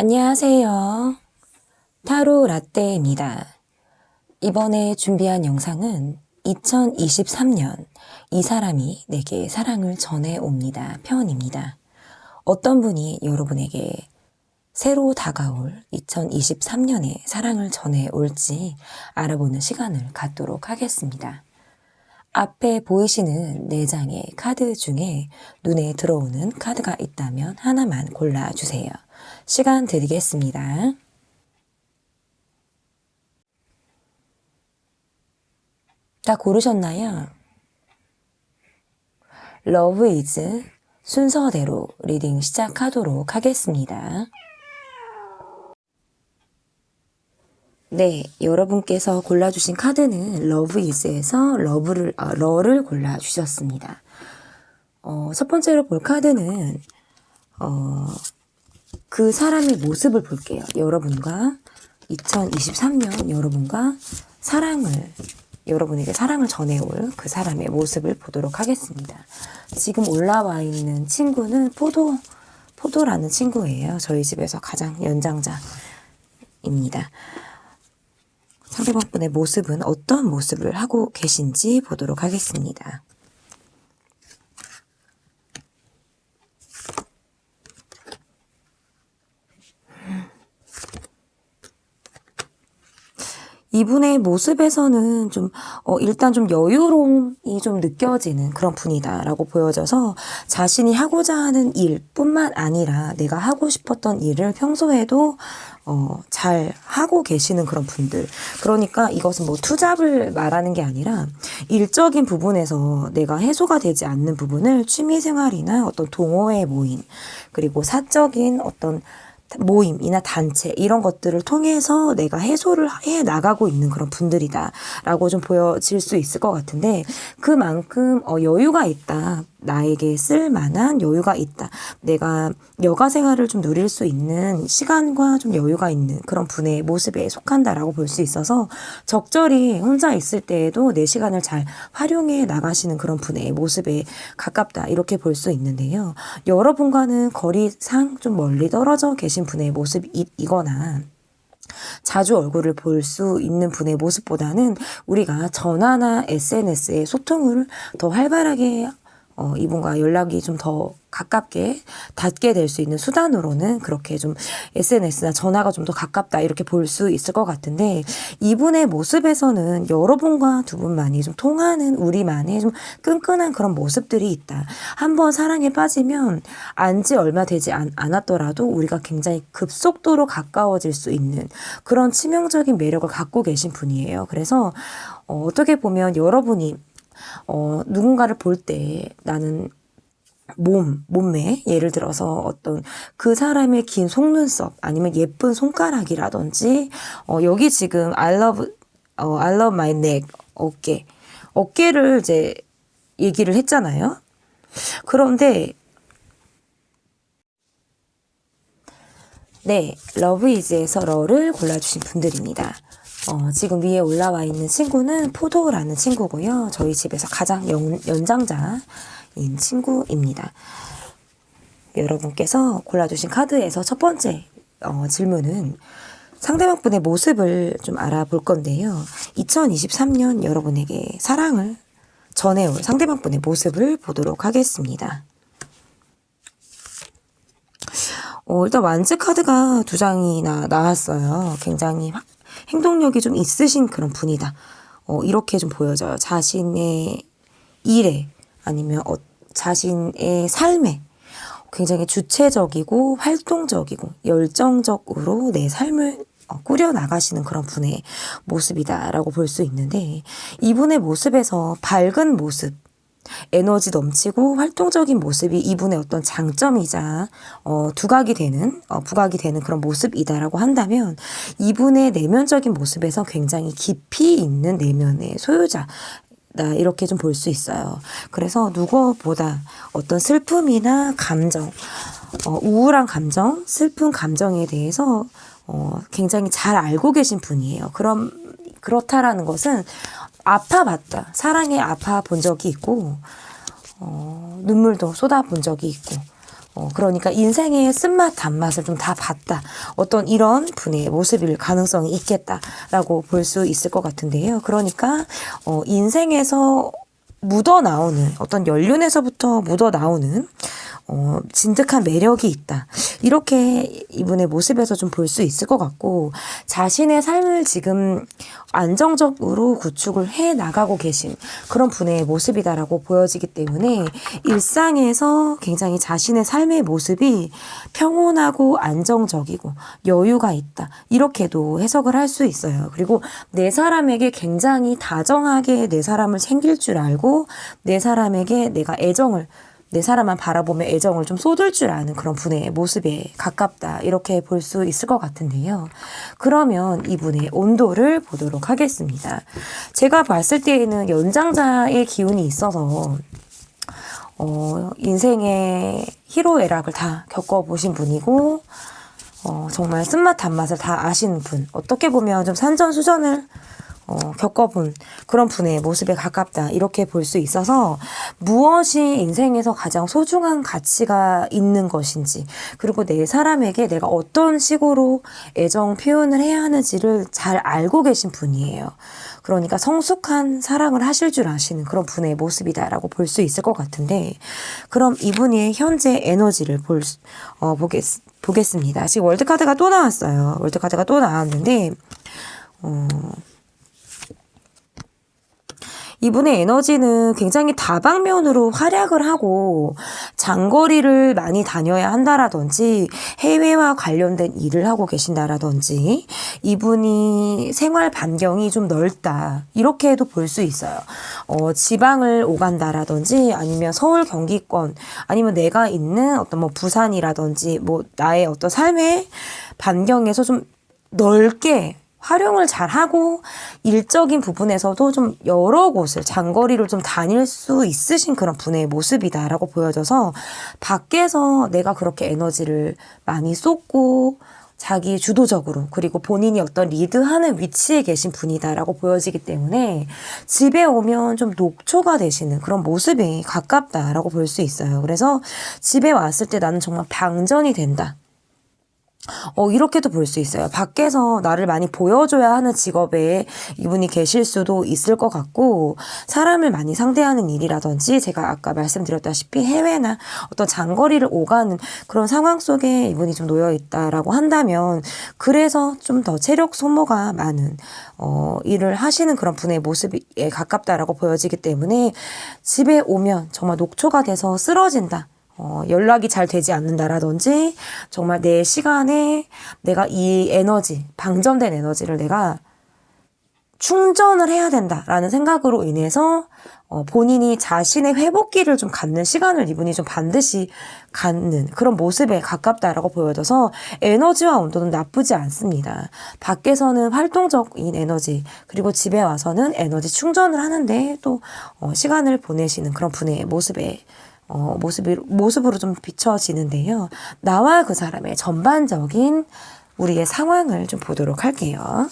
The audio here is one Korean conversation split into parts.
안녕하세요. 타로 라떼입니다. 이번에 준비한 영상은 2023년 이 사람이 내게 사랑을 전해옵니다 편입니다. 어떤 분이 여러분에게 새로 다가올 2023년에 사랑을 전해올지 알아보는 시간을 갖도록 하겠습니다. 앞에 보이시는 4장의 카드 중에 눈에 들어오는 카드가 있다면 하나만 골라주세요. 시간 드리겠습니다. 다 고르셨나요? Love is 순서대로 리딩 시작하도록 하겠습니다. 네, 여러분께서 골라주신 카드는 Love is에서 러를 골라주셨습니다. 첫 번째로 볼 카드는 그 사람의 모습을 볼게요. 여러분과 2023년 여러분과 여러분에게 사랑을 전해올 그 사람의 모습을 보도록 하겠습니다. 지금 올라와 있는 친구는 포도라는 친구예요. 저희 집에서 가장 연장자입니다. 상대방분의 모습은 어떤 모습을 하고 계신지 보도록 하겠습니다. 이분의 모습에서는 일단 좀 여유로움이 좀 느껴지는 그런 분이다라고 보여져서 자신이 하고자 하는 일뿐만 아니라 내가 하고 싶었던 일을 평소에도 잘 하고 계시는 그런 분들. 그러니까 이것은 뭐 투잡을 말하는 게 아니라 일적인 부분에서 내가 해소가 되지 않는 부분을 취미생활이나 어떤 동호회 모임, 그리고 사적인 어떤 모임이나 단체 이런 것들을 통해서 내가 해소를 해 나가고 있는 그런 분들이다 라고 좀 보여질 수 있을 것 같은데, 그만큼 여유가 있다, 나에게 쓸만한 여유가 있다, 내가 여가 생활을 좀 누릴 수 있는 시간과 좀 여유가 있는 그런 분의 모습에 속한다라고 볼 수 있어서 적절히 혼자 있을 때에도 내 시간을 잘 활용해 나가시는 그런 분의 모습에 가깝다 이렇게 볼 수 있는데요. 여러분과는 거리상 좀 멀리 떨어져 계신 분의 모습이거나 자주 얼굴을 볼 수 있는 분의 모습보다는 우리가 전화나 SNS의 소통을 더 활발하게 이분과 연락이 좀 더 가깝게 닿게 될 수 있는 수단으로는 그렇게 좀 SNS나 전화가 좀 더 가깝다 이렇게 볼 수 있을 것 같은데, 이분의 모습에서는 여러분과 두 분만이 좀 통하는 우리만의 좀 끈끈한 그런 모습들이 있다. 한번 사랑에 빠지면 안지 얼마 되지 않았더라도 우리가 굉장히 급속도로 가까워질 수 있는 그런 치명적인 매력을 갖고 계신 분이에요. 그래서 어떻게 보면 여러분이 누군가를 볼 때 나는 몸매, 예를 들어서 어떤 그 사람의 긴 속눈썹 아니면 예쁜 손가락이라든지 여기 지금 I love my neck, 어깨를 이제 얘기를 했잖아요. 그런데 네, Love is에서 러를 골라주신 분들입니다. 지금 위에 올라와 있는 친구는 포도라는 친구고요. 저희 집에서 가장 연장자인 친구입니다. 여러분께서 골라주신 카드에서 첫 번째 질문은 상대방 분의 모습을 좀 알아볼 건데요. 2023년 여러분에게 사랑을 전해올 상대방 분의 모습을 보도록 하겠습니다. 일단 완즈 카드가 2장이나 나왔어요. 굉장히 행동력이 좀 있으신 그런 분이다. 이렇게 좀 보여져요. 자신의 일에 아니면 자신의 삶에 굉장히 주체적이고 활동적이고 열정적으로 내 삶을 꾸려나가시는 그런 분의 모습이다라고 볼 수 있는데, 이분의 모습에서 밝은 모습, 에너지 넘치고 활동적인 모습이 이분의 어떤 장점이자 부각이 되는 그런 모습이다라고 한다면, 이분의 내면적인 모습에서 굉장히 깊이 있는 내면의 소유자 이렇게 좀 볼 수 있어요. 그래서 누구보다 어떤 슬픔이나 감정, 우울한 감정, 슬픈 감정에 대해서 굉장히 잘 알고 계신 분이에요. 그렇다라는 것은 아파봤다, 사랑에 아파본 적이 있고 눈물도 쏟아본 적이 있고 그러니까 인생의 쓴맛, 단맛을 좀 다 봤다. 어떤 이런 분의 모습일 가능성이 있겠다라고 볼 수 있을 것 같은데요. 그러니까, 인생에서 묻어나오는, 어떤 연륜에서부터 묻어나오는, 진득한 매력이 있다. 이렇게 이분의 모습에서 좀 볼 수 있을 것 같고, 자신의 삶을 지금 안정적으로 구축을 해 나가고 계신 그런 분의 모습이다라고 보여지기 때문에 일상에서 굉장히 자신의 삶의 모습이 평온하고 안정적이고 여유가 있다. 이렇게도 해석을 할 수 있어요. 그리고 내 사람에게 굉장히 다정하게 내 사람을 챙길 줄 알고 내 사람에게 내가 애정을 내 사람만 바라보며 애정을 좀 쏟을 줄 아는 그런 분의 모습에 가깝다. 이렇게 볼 수 있을 것 같은데요. 그러면 이분의 온도를 보도록 하겠습니다. 제가 봤을 때에는 연장자의 기운이 있어서 인생의 희로애락을 다 겪어보신 분이고 정말 쓴맛 단맛을 다 아시는 분. 어떻게 보면 좀 산전수전을 겪어본 그런 분의 모습에 가깝다. 이렇게 볼 수 있어서 무엇이 인생에서 가장 소중한 가치가 있는 것인지 그리고 내 사람에게 내가 어떤 식으로 애정 표현을 해야 하는지를 잘 알고 계신 분이에요. 그러니까 성숙한 사랑을 하실 줄 아시는 그런 분의 모습이다라고 볼 수 있을 것 같은데 그럼 이분의 현재 에너지를 보겠습니다. 지금 월드카드가 또 나왔어요. 월드카드가 또 나왔는데 이분의 에너지는 굉장히 다방면으로 활약을 하고 장거리를 많이 다녀야 한다라든지 해외와 관련된 일을 하고 계신다라든지 이분이 생활 반경이 좀 넓다. 이렇게도 볼 수 있어요. 지방을 오간다라든지 아니면 서울 경기권 아니면 내가 있는 어떤 뭐 부산이라든지 뭐 나의 어떤 삶의 반경에서 좀 넓게 활용을 잘하고 일적인 부분에서도 좀 여러 곳을 장거리를 좀 다닐 수 있으신 그런 분의 모습이다라고 보여져서 밖에서 내가 그렇게 에너지를 많이 쏟고 자기 주도적으로 그리고 본인이 어떤 리드하는 위치에 계신 분이다라고 보여지기 때문에 집에 오면 좀 녹초가 되시는 그런 모습에 가깝다라고 볼 수 있어요. 그래서 집에 왔을 때 나는 정말 방전이 된다. 이렇게도 볼 수 있어요. 밖에서 나를 많이 보여줘야 하는 직업에 이분이 계실 수도 있을 것 같고, 사람을 많이 상대하는 일이라든지, 제가 아까 말씀드렸다시피 해외나 어떤 장거리를 오가는 그런 상황 속에 이분이 좀 놓여 있다라고 한다면, 그래서 좀 더 체력 소모가 많은, 일을 하시는 그런 분의 모습에 가깝다라고 보여지기 때문에, 집에 오면 정말 녹초가 돼서 쓰러진다. 연락이 잘 되지 않는다라든지 정말 내 시간에 내가 이 에너지, 방전된 에너지를 내가 충전을 해야 된다라는 생각으로 인해서 본인이 자신의 회복기를 좀 갖는 시간을 이분이 좀 반드시 갖는 그런 모습에 가깝다라고 보여져서 에너지와 온도는 나쁘지 않습니다. 밖에서는 활동적인 에너지 그리고 집에 와서는 에너지 충전을 하는데 또 시간을 보내시는 그런 분의 모습으로 좀 비춰지는데요. 나와 그 사람의 전반적인 우리의 상황을 좀 보도록 할게요.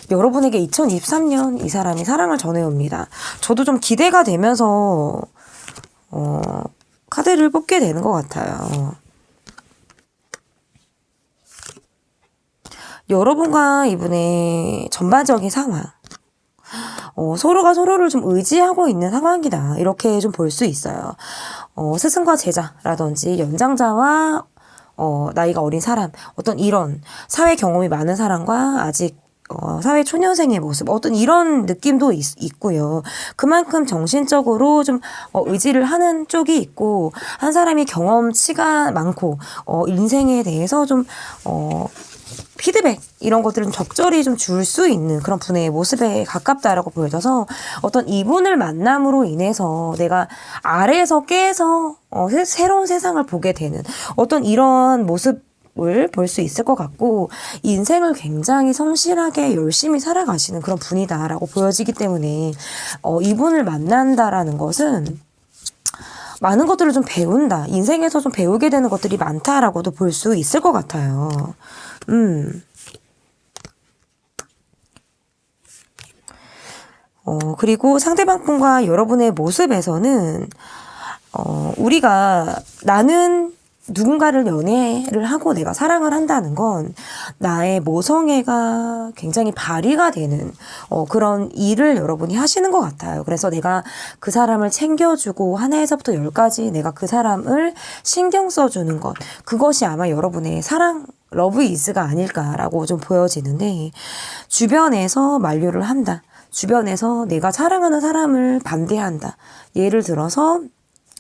여러분에게 2023년 이 사람이 사랑을 전해옵니다. 저도 좀 기대가 되면서 카드를 뽑게 되는 것 같아요. 여러분과 이분의 전반적인 상황 서로가 서로를 좀 의지하고 있는 상황이다. 이렇게 좀 볼 수 있어요. 스승과 제자라든지 연장자와 나이가 어린 사람, 어떤 이런 사회 경험이 많은 사람과 아직 사회 초년생의 모습, 어떤 이런 느낌도 있고요. 그만큼 정신적으로 좀 의지를 하는 쪽이 있고, 한 사람이 경험치가 많고, 인생에 대해서 좀 피드백 이런 것들을 좀 적절히 좀 줄 수 있는 그런 분의 모습에 가깝다라고 보여져서 어떤 이분을 만남으로 인해서 내가 아래에서 깨서 새로운 세상을 보게 되는 어떤 이런 모습을 볼 수 있을 것 같고 인생을 굉장히 성실하게 열심히 살아가시는 그런 분이다라고 보여지기 때문에 이분을 만난다라는 것은 많은 것들을 좀 배운다. 인생에서 좀 배우게 되는 것들이 많다라고도 볼 수 있을 것 같아요. 그리고 상대방 분과 여러분의 모습에서는 나는 누군가를 연애를 하고 내가 사랑을 한다는 건 나의 모성애가 굉장히 발휘가 되는 그런 일을 여러분이 하시는 것 같아요. 그래서 내가 그 사람을 챙겨주고 하나에서부터 열까지 내가 그 사람을 신경 써주는 것, 그것이 아마 여러분의 사랑 러브 이즈가 아닐까라고 좀 보여지는데, 주변에서 만류를 한다. 주변에서 내가 사랑하는 사람을 반대한다. 예를 들어서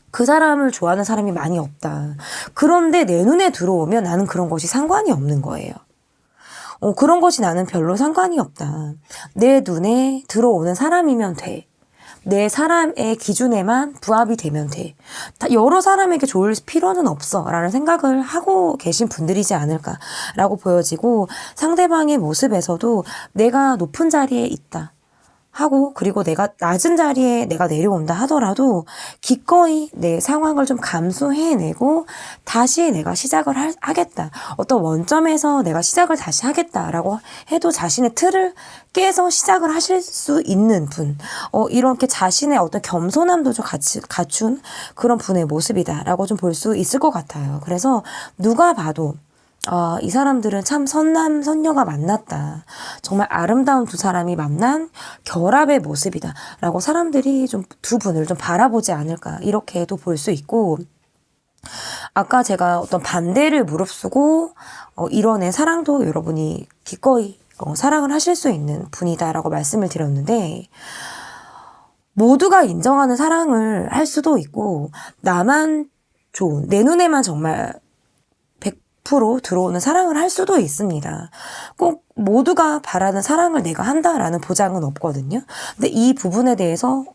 그 사람을 좋아하는 사람이 많이 없다. 그런데 내 눈에 들어오면 나는 그런 것이 상관이 없는 거예요. 그런 것이 나는 별로 상관이 없다. 내 눈에 들어오는 사람이면 돼. 내 사람의 기준에만 부합이 되면 돼. 여러 사람에게 좋을 필요는 없어 라는 생각을 하고 계신 분들이지 않을까라고 보여지고, 상대방의 모습에서도 내가 높은 자리에 있다 하고, 그리고 내가 낮은 자리에 내가 내려온다 하더라도 기꺼이 내 상황을 좀 감수해내고 다시 내가 시작을 하겠다. 어떤 원점에서 내가 시작을 다시 하겠다라고 해도 자신의 틀을 깨서 시작을 하실 수 있는 분. 이렇게 자신의 어떤 겸손함도 좀 같이 갖춘 그런 분의 모습이다라고 좀 볼 수 있을 것 같아요. 그래서 누가 봐도 이 사람들은 참 선남, 선녀가 만났다. 정말 아름다운 두 사람이 만난 결합의 모습이다. 라고 사람들이 좀 두 분을 좀 바라보지 않을까. 이렇게도 볼 수 있고, 아까 제가 어떤 반대를 무릅쓰고 이뤄낸 사랑도 여러분이 기꺼이 사랑을 하실 수 있는 분이다라고 말씀을 드렸는데, 모두가 인정하는 사랑을 할 수도 있고, 나만 좋은, 내 눈에만 정말 100% 들어오는 사랑을 할 수도 있습니다. 꼭 모두가 바라는 사랑을 내가 한다라는 보장은 없거든요. 근데 이 부분에 대해서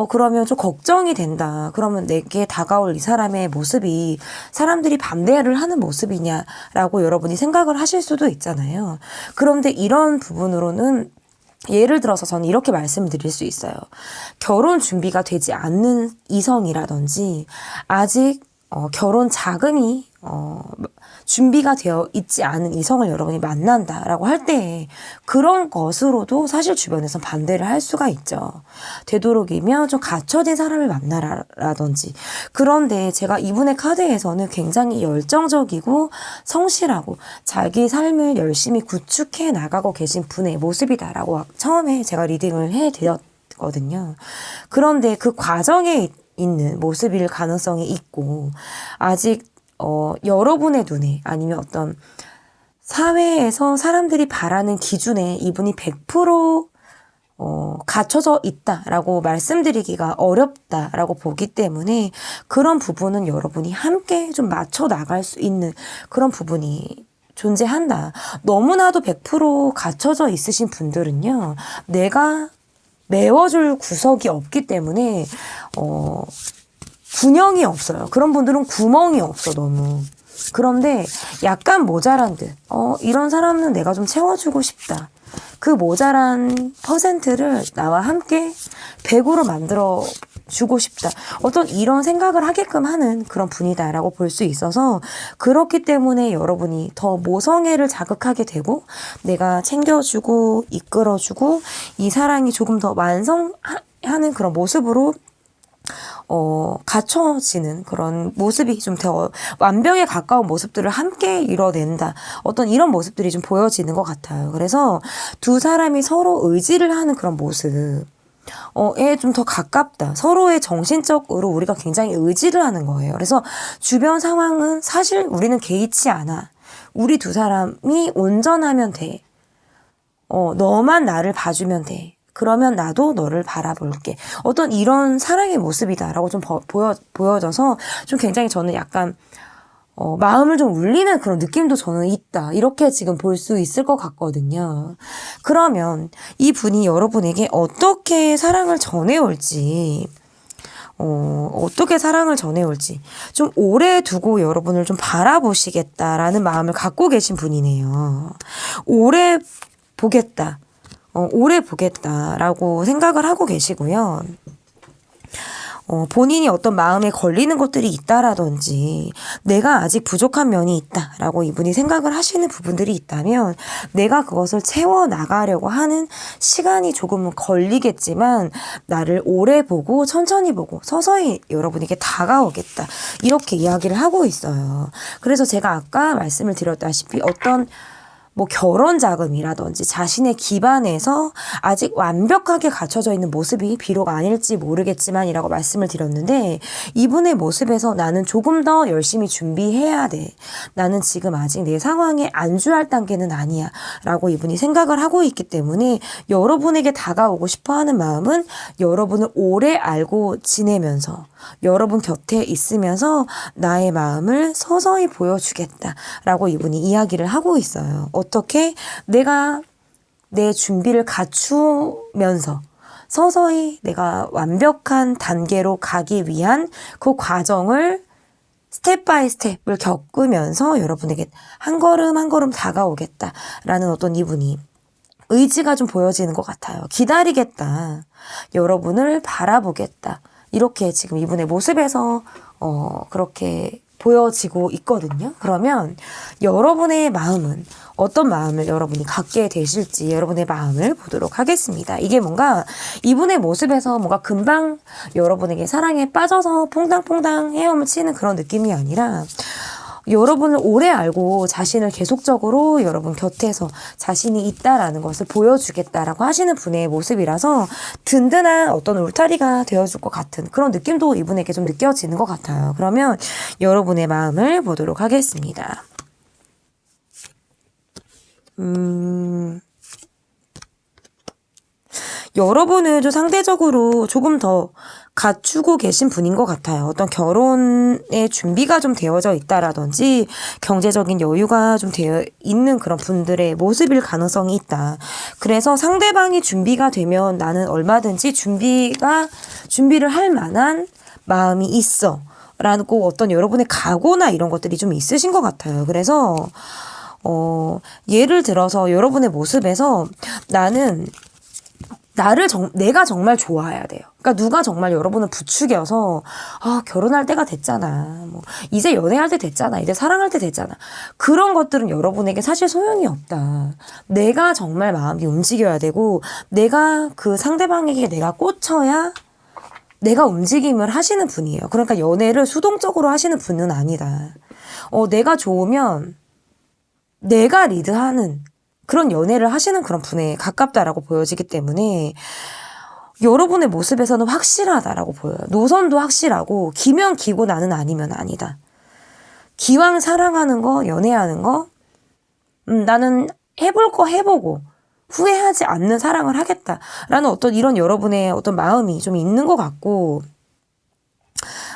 그러면 좀 걱정이 된다. 그러면 내게 다가올 이 사람의 모습이 사람들이 반대를 하는 모습이냐라고 여러분이 생각을 하실 수도 있잖아요. 그런데 이런 부분으로는 예를 들어서 저는 이렇게 말씀드릴 수 있어요. 결혼 준비가 되지 않는 이성이라든지 아직 결혼 자금이 준비가 되어 있지 않은 이성을 여러분이 만난다라고 할 때 그런 것으로도 사실 주변에서 반대를 할 수가 있죠. 되도록이면 좀 갖춰진 사람을 만나라든지. 그런데 제가 이분의 카드에서는 굉장히 열정적이고 성실하고 자기 삶을 열심히 구축해 나가고 계신 분의 모습이다라고 처음에 제가 리딩을 해드렸거든요. 그런데 그 과정에 있는 모습일 가능성이 있고, 아직 여러분의 눈에 아니면 어떤 사회에서 사람들이 바라는 기준에 이분이 100% 갖춰져 있다라고 말씀드리기가 어렵다라고 보기 때문에, 그런 부분은 여러분이 함께 좀 맞춰 나갈 수 있는 그런 부분이 존재한다. 너무나도 100% 갖춰져 있으신 분들은요, 내가 메워줄 구석이 없기 때문에 균형이 없어요. 그런 분들은 구멍이 없어, 너무. 그런데 약간 모자란 듯, 이런 사람은 내가 좀 채워주고 싶다. 그 모자란 퍼센트를 나와 함께 100으로 만들어 주고 싶다. 어떤 이런 생각을 하게끔 하는 그런 분이다라고 볼 수 있어서, 그렇기 때문에 여러분이 더 모성애를 자극하게 되고, 내가 챙겨주고 이끌어주고 이 사랑이 조금 더 완성하는 그런 모습으로 갖춰지는 그런 모습이 좀 더 완벽에 가까운 모습들을 함께 이뤄낸다. 어떤 이런 모습들이 좀 보여지는 것 같아요. 그래서 두 사람이 서로 의지를 하는 그런 모습, 에 좀 더 가깝다. 서로의 정신적으로 우리가 굉장히 의지를 하는 거예요. 그래서 주변 상황은 사실 우리는 개의치 않아. 우리 두 사람이 온전하면 돼. 너만 나를 봐주면 돼. 그러면 나도 너를 바라볼게. 어떤 이런 사랑의 모습이다라고 좀 보여져서 좀 굉장히 저는 약간 마음을 좀 울리는 그런 느낌도 저는 있다. 이렇게 지금 볼 수 있을 것 같거든요. 그러면 이 분이 여러분에게 어떻게 사랑을 전해올지, 좀 오래 두고 여러분을 좀 바라보시겠다라는 마음을 갖고 계신 분이네요. 오래 보겠다라고 생각을 하고 계시고요. 본인이 어떤 마음에 걸리는 것들이 있다라든지 내가 아직 부족한 면이 있다라고 이분이 생각을 하시는 부분들이 있다면 내가 그것을 채워나가려고 하는 시간이 조금은 걸리겠지만 나를 오래 보고 천천히 보고 서서히 여러분에게 다가오겠다. 이렇게 이야기를 하고 있어요. 그래서 제가 아까 말씀을 드렸다시피 어떤 결혼 자금이라든지 자신의 기반에서 아직 완벽하게 갖춰져 있는 모습이 비록 아닐지 모르겠지만이라고 말씀을 드렸는데 이분의 모습에서 나는 조금 더 열심히 준비해야 돼. 나는 지금 아직 내 상황에 안주할 단계는 아니야. 라고 이분이 생각을 하고 있기 때문에 여러분에게 다가오고 싶어 하는 마음은 여러분을 오래 알고 지내면서 여러분 곁에 있으면서 나의 마음을 서서히 보여주겠다라고 이분이 이야기를 하고 있어요. 어떻게 내가 내 준비를 갖추면서 서서히 내가 완벽한 단계로 가기 위한 그 과정을 스텝 바이 스텝을 겪으면서 여러분에게 한 걸음 한 걸음 다가오겠다라는 어떤 이분이 의지가 좀 보여지는 것 같아요. 기다리겠다. 여러분을 바라보겠다. 이렇게 지금 이분의 모습에서 그렇게 보여지고 있거든요. 그러면 여러분의 마음은 어떤 마음을 여러분이 갖게 되실지 여러분의 마음을 보도록 하겠습니다. 이게 뭔가 이분의 모습에서 뭔가 금방 여러분에게 사랑에 빠져서 퐁당퐁당 헤엄을 치는 그런 느낌이 아니라 여러분을 오래 알고 자신을 계속적으로 여러분 곁에서 자신이 있다라는 것을 보여주겠다라고 하시는 분의 모습이라서 든든한 어떤 울타리가 되어줄 것 같은 그런 느낌도 이분에게 좀 느껴지는 것 같아요. 그러면 여러분의 마음을 보도록 하겠습니다. 여러분은 좀 상대적으로 조금 더 갖추고 계신 분인 것 같아요. 어떤 결혼의 준비가 좀 되어져 있다라든지 경제적인 여유가 좀 되어 있는 그런 분들의 모습일 가능성이 있다. 그래서 상대방이 준비가 되면 나는 얼마든지 준비를 할 만한 마음이 있어. 라고 어떤 여러분의 각오나 이런 것들이 좀 있으신 것 같아요. 그래서 예를 들어서 여러분의 모습에서 내가 정말 좋아해야 돼요. 그러니까 누가 정말 여러분을 부추겨서 결혼할 때가 됐잖아. 이제 연애할 때 됐잖아. 이제 사랑할 때 됐잖아. 그런 것들은 여러분에게 사실 소용이 없다. 내가 정말 마음이 움직여야 되고 내가 그 상대방에게 내가 꽂혀야 내가 움직임을 하시는 분이에요. 그러니까 연애를 수동적으로 하시는 분은 아니다. 내가 좋으면 내가 리드하는 그런 연애를 하시는 그런 분에 가깝다라고 보여지기 때문에 여러분의 모습에서는 확실하다라고 보여요. 노선도 확실하고 기면 기고 나는 아니면 아니다. 기왕 사랑하는 거, 연애하는 거, 나는 해볼 거 해보고 후회하지 않는 사랑을 하겠다라는 어떤 이런 여러분의 어떤 마음이 좀 있는 것 같고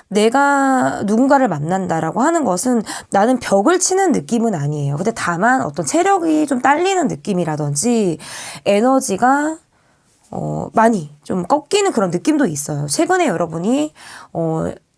내가 누군가를 만난다라고 하는 것은 나는 벽을 치는 느낌은 아니에요. 근데 다만 어떤 체력이 좀 딸리는 느낌이라든지 에너지가 많이 좀 꺾이는 그런 느낌도 있어요. 최근에 여러분이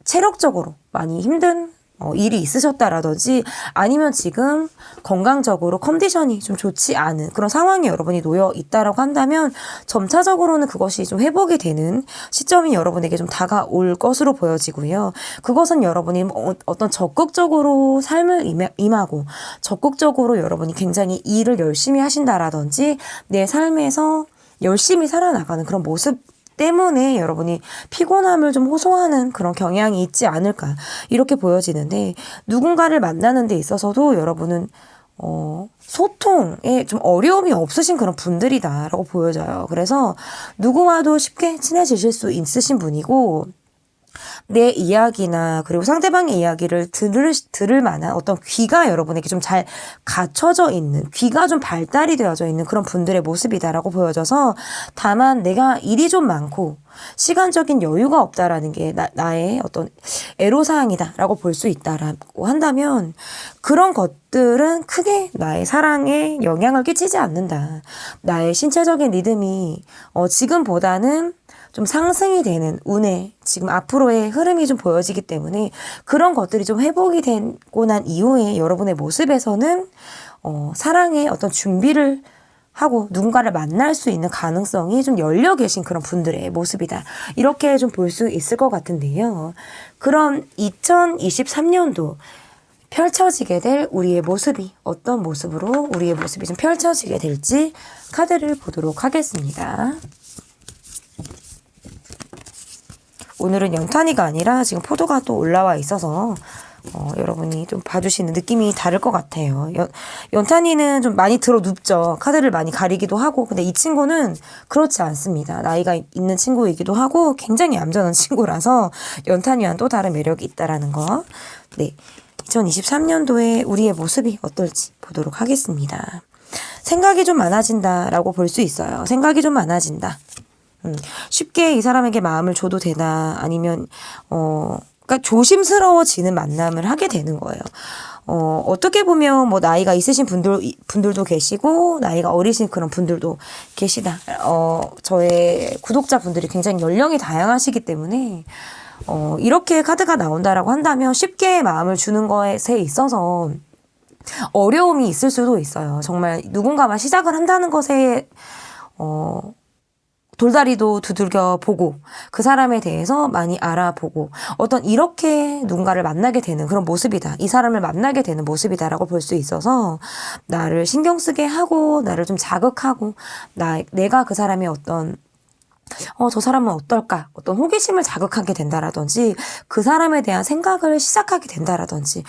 체력적으로 많이 힘든 일이 있으셨다라든지 아니면 지금 건강적으로 컨디션이 좀 좋지 않은 그런 상황에 여러분이 놓여 있다라고 한다면 점차적으로는 그것이 좀 회복이 되는 시점이 여러분에게 좀 다가올 것으로 보여지고요. 그것은 여러분이 어떤 적극적으로 삶을 임하고 적극적으로 여러분이 굉장히 일을 열심히 하신다라든지 내 삶에서 열심히 살아나가는 그런 모습 때문에 여러분이 피곤함을 좀 호소하는 그런 경향이 있지 않을까 이렇게 보여지는데 누군가를 만나는 데 있어서도 여러분은 소통에 좀 어려움이 없으신 그런 분들이다라고 보여져요. 그래서 누구와도 쉽게 친해지실 수 있으신 분이고 내 이야기나 그리고 상대방의 이야기를 들을 만한 어떤 귀가 여러분에게 좀 잘 갖춰져 있는 귀가 좀 발달이 되어져 있는 그런 분들의 모습이다라고 보여져서 다만 내가 일이 좀 많고 시간적인 여유가 없다라는 게 나의 어떤 애로사항이다라고 볼 수 있다라고 한다면 그런 것들은 크게 나의 사랑에 영향을 끼치지 않는다. 나의 신체적인 리듬이 지금보다는 좀 상승이 되는 운의 지금 앞으로의 흐름이 좀 보여지기 때문에 그런 것들이 좀 회복이 되고 난 이후에 여러분의 모습에서는 사랑의 어떤 준비를 하고 누군가를 만날 수 있는 가능성이 좀 열려 계신 그런 분들의 모습이다. 이렇게 좀 볼 수 있을 것 같은데요. 그럼 2023년도 펼쳐지게 될 우리의 모습이 어떤 모습으로 우리의 모습이 좀 펼쳐지게 될지 카드를 보도록 하겠습니다. 오늘은 연탄이가 아니라 지금 포도가 또 올라와 있어서 여러분이 좀 봐주시는 느낌이 다를 것 같아요. 연탄이는 좀 많이 들어 눕죠. 카드를 많이 가리기도 하고. 근데 이 친구는 그렇지 않습니다. 나이가 있는 친구이기도 하고 굉장히 얌전한 친구라서 연탄이와는 또 다른 매력이 있다라는 거. 네, 2023년도에 우리의 모습이 어떨지 보도록 하겠습니다. 생각이 좀 많아진다라고 볼 수 있어요. 생각이 좀 많아진다. 쉽게 이 사람에게 마음을 줘도 되나 아니면 그러니까 조심스러워지는 만남을 하게 되는 거예요. 어떻게 보면 뭐 나이가 있으신 분들도 계시고 나이가 어리신 그런 분들도 계시다. 저의 구독자분들이 굉장히 연령이 다양하시기 때문에 이렇게 카드가 나온다라고 한다면 쉽게 마음을 주는 것에 있어서 어려움이 있을 수도 있어요. 정말 누군가와 시작을 한다는 것에 돌다리도 두들겨 보고 그 사람에 대해서 많이 알아보고 어떤 이렇게 누군가를 만나게 되는 그런 모습이다. 이 사람을 만나게 되는 모습이다라고 볼 수 있어서 나를 신경 쓰게 하고 나를 좀 자극하고 내가 그 사람의 어떤 저 사람은 어떨까? 어떤 호기심을 자극하게 된다라든지 그 사람에 대한 생각을 시작하게 된다라든지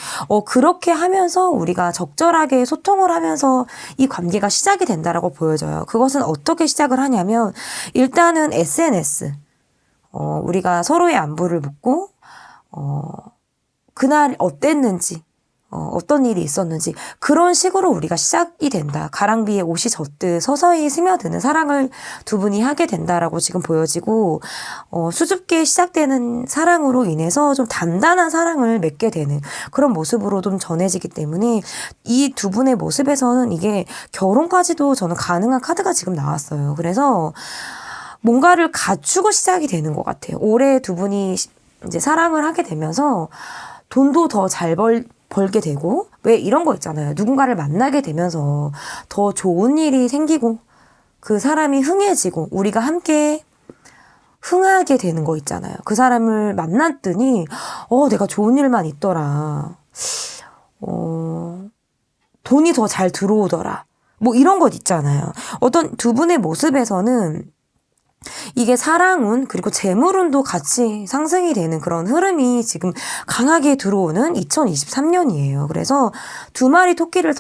그렇게 하면서 우리가 적절하게 소통을 하면서 이 관계가 시작이 된다라고 보여져요. 그것은 어떻게 시작을 하냐면 일단은 SNS 우리가 서로의 안부를 묻고 그날 어땠는지 어떤 일이 있었는지 그런 식으로 우리가 시작이 된다. 가랑비에 옷이 젖듯 서서히 스며드는 사랑을 두 분이 하게 된다라고 지금 보여지고 수줍게 시작되는 사랑으로 인해서 좀 단단한 사랑을 맺게 되는 그런 모습으로 좀 전해지기 때문에 이 두 분의 모습에서는 이게 결혼까지도 저는 가능한 카드가 지금 나왔어요. 그래서 뭔가를 갖추고 시작이 되는 것 같아요. 올해 두 분이 이제 사랑을 하게 되면서 돈도 더 잘 벌게 되고 왜 이런 거 있잖아요. 누군가를 만나게 되면서 더 좋은 일이 생기고 그 사람이 흥해지고 우리가 함께 흥하게 되는 거 있잖아요. 그 사람을 만났더니 내가 좋은 일만 있더라. 돈이 더 잘 들어오더라. 뭐 이런 것 있잖아요. 어떤 두 분의 모습에서는 이게 사랑운 그리고 재물운도 같이 상승이 되는 그런 흐름이 지금 강하게 들어오는 2023년이에요. 그래서 두 마리 토끼를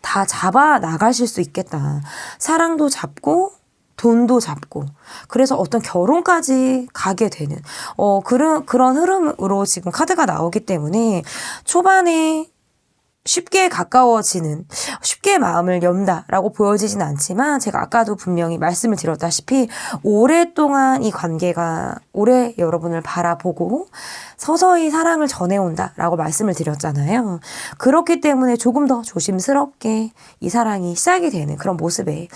다 잡아 나가실 수 있겠다. 사랑도 잡고 돈도 잡고 그래서 어떤 결혼까지 가게 되는 그런 흐름으로 지금 카드가 나오기 때문에 초반에 쉽게 가까워지는, 쉽게 마음을 연다라고 보여지진 않지만 제가 아까도 분명히 말씀을 드렸다시피 오랫동안 이 관계가 오래 여러분을 바라보고 서서히 사랑을 전해온다라고 말씀을 드렸잖아요. 그렇기 때문에 조금 더 조심스럽게 이 사랑이 시작이 되는 그런 모습의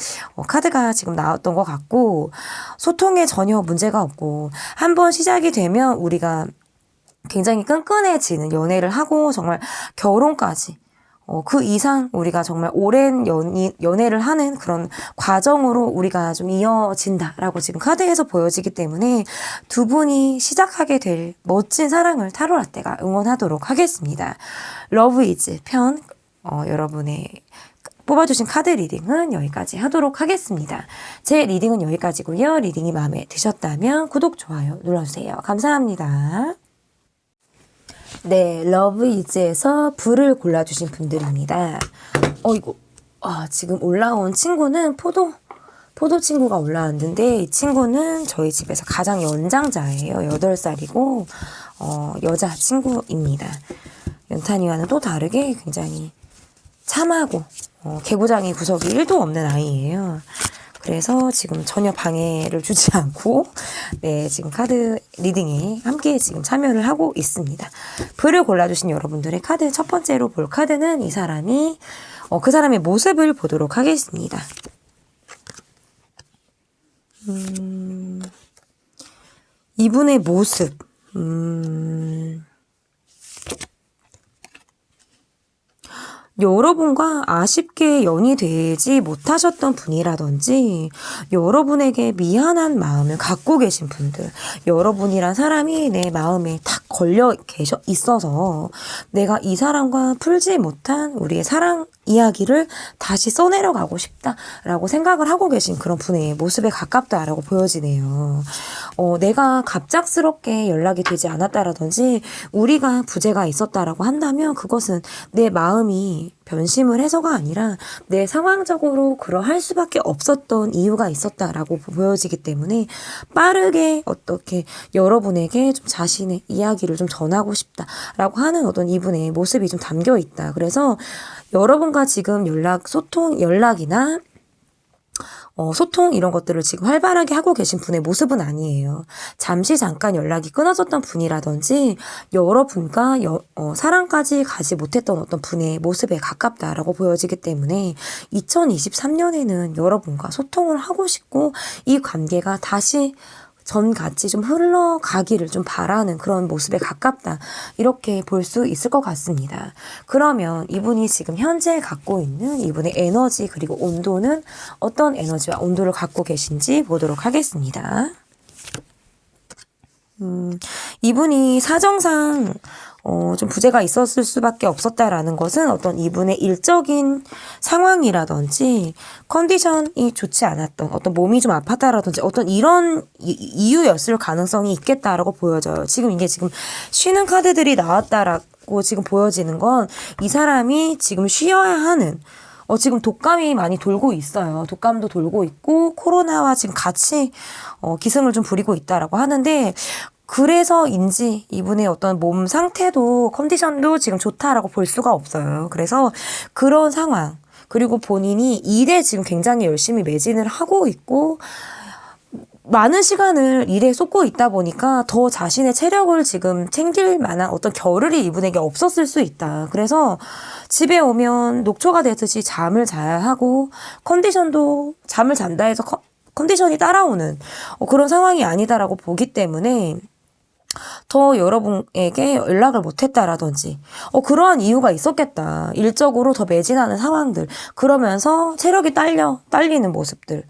카드가 지금 나왔던 것 같고 소통에 전혀 문제가 없고 한번 시작이 되면 우리가 굉장히 끈끈해지는 연애를 하고 정말 결혼까지 그 이상 우리가 정말 오랜 연애를 하는 그런 과정으로 우리가 좀 이어진다라고 지금 카드에서 보여지기 때문에 두 분이 시작하게 될 멋진 사랑을 타로라떼가 응원하도록 하겠습니다. 러브 이즈 편 여러분의 뽑아주신 카드 리딩은 여기까지 하도록 하겠습니다. 제 리딩은 여기까지고요. 리딩이 마음에 드셨다면 구독, 좋아요 눌러주세요. 감사합니다. 네, 러브 이즈에서 불을 골라주신 분들입니다. 지금 올라온 친구는 포도 친구가 올라왔는데 이 친구는 저희 집에서 가장 연장자예요. 8살이고 여자 친구입니다. 연탄이와는 또 다르게 굉장히 참하고 개구장이 구석이 1도 없는 아이예요. 그래서 지금 전혀 방해를 주지 않고 지금 카드 리딩에 함께 지금 참여를 하고 있습니다. 불을 골라주신 여러분들의 카드 첫 번째로 볼 카드는 이 사람이 그 사람의 모습을 보도록 하겠습니다. 이분의 모습 여러분과 아쉽게 연이 되지 못하셨던 분이라든지 여러분에게 미안한 마음을 갖고 계신 분들, 여러분이란 사람이 내 마음에 탁 걸려 있어서 내가 이 사람과 풀지 못한 우리의 사랑 이야기를 다시 써내려 가고 싶다라고 생각을 하고 계신 그런 분의 모습에 가깝다라고 보여지네요. 내가 갑작스럽게 연락이 되지 않았다라든지 우리가 부재가 있었다라고 한다면 그것은 내 마음이 변심을 해서가 아니라 내 상황적으로 그러할 수밖에 없었던 이유가 있었다라고 보여지기 때문에 빠르게 어떻게 여러분에게 좀 자신의 이야기를 좀 전하고 싶다라고 하는 어떤 이분의 모습이 좀 담겨 있다. 그래서 여러분과 지금 연락이나 소통 이런 것들을 지금 활발하게 하고 계신 분의 모습은 아니에요. 잠시 잠깐 연락이 끊어졌던 분이라든지 여러분과 사랑까지 가지 못했던 어떤 분의 모습에 가깝다라고 보여지기 때문에 2023년에는 여러분과 소통을 하고 싶고 이 관계가 다시 전같이 좀 흘러가기를 좀 바라는 그런 모습에 가깝다. 이렇게 볼 수 있을 것 같습니다. 그러면 이분이 지금 현재 갖고 있는 이분의 에너지 그리고 온도는 어떤 에너지와 온도를 갖고 계신지 보도록 하겠습니다. 이분이 사정상 좀 부재가 있었을 수밖에 없었다라는 것은 어떤 이분의 일적인 상황이라든지 컨디션이 좋지 않았던 어떤 몸이 좀 아팠다라든지 어떤 이런 이유였을 가능성이 있겠다라고 보여져요. 지금 이게 지금 쉬는 카드들이 나왔다라고 지금 보여지는 건 이 사람이 지금 쉬어야 하는 지금 독감이 많이 돌고 있어요. 독감도 돌고 있고 코로나와 지금 같이 기승을 좀 부리고 있다라고 하는데 그래서인지 이분의 어떤 몸 상태도 컨디션도 지금 좋다라고 볼 수가 없어요. 그래서 그런 상황 그리고 본인이 일에 지금 굉장히 열심히 매진을 하고 있고 많은 시간을 일에 쏟고 있다 보니까 더 자신의 체력을 지금 챙길 만한 어떤 겨를이 이분에게 없었을 수 있다. 그래서 집에 오면 녹초가 되듯이 잠을 자야 하고 컨디션도 잠을 잔다 해서 컨디션이 따라오는 그런 상황이 아니다라고 보기 때문에 더 여러분에게 연락을 못했다라든지 그러한 이유가 있었겠다. 일적으로 더 매진하는 상황들 그러면서 체력이 딸리는 모습들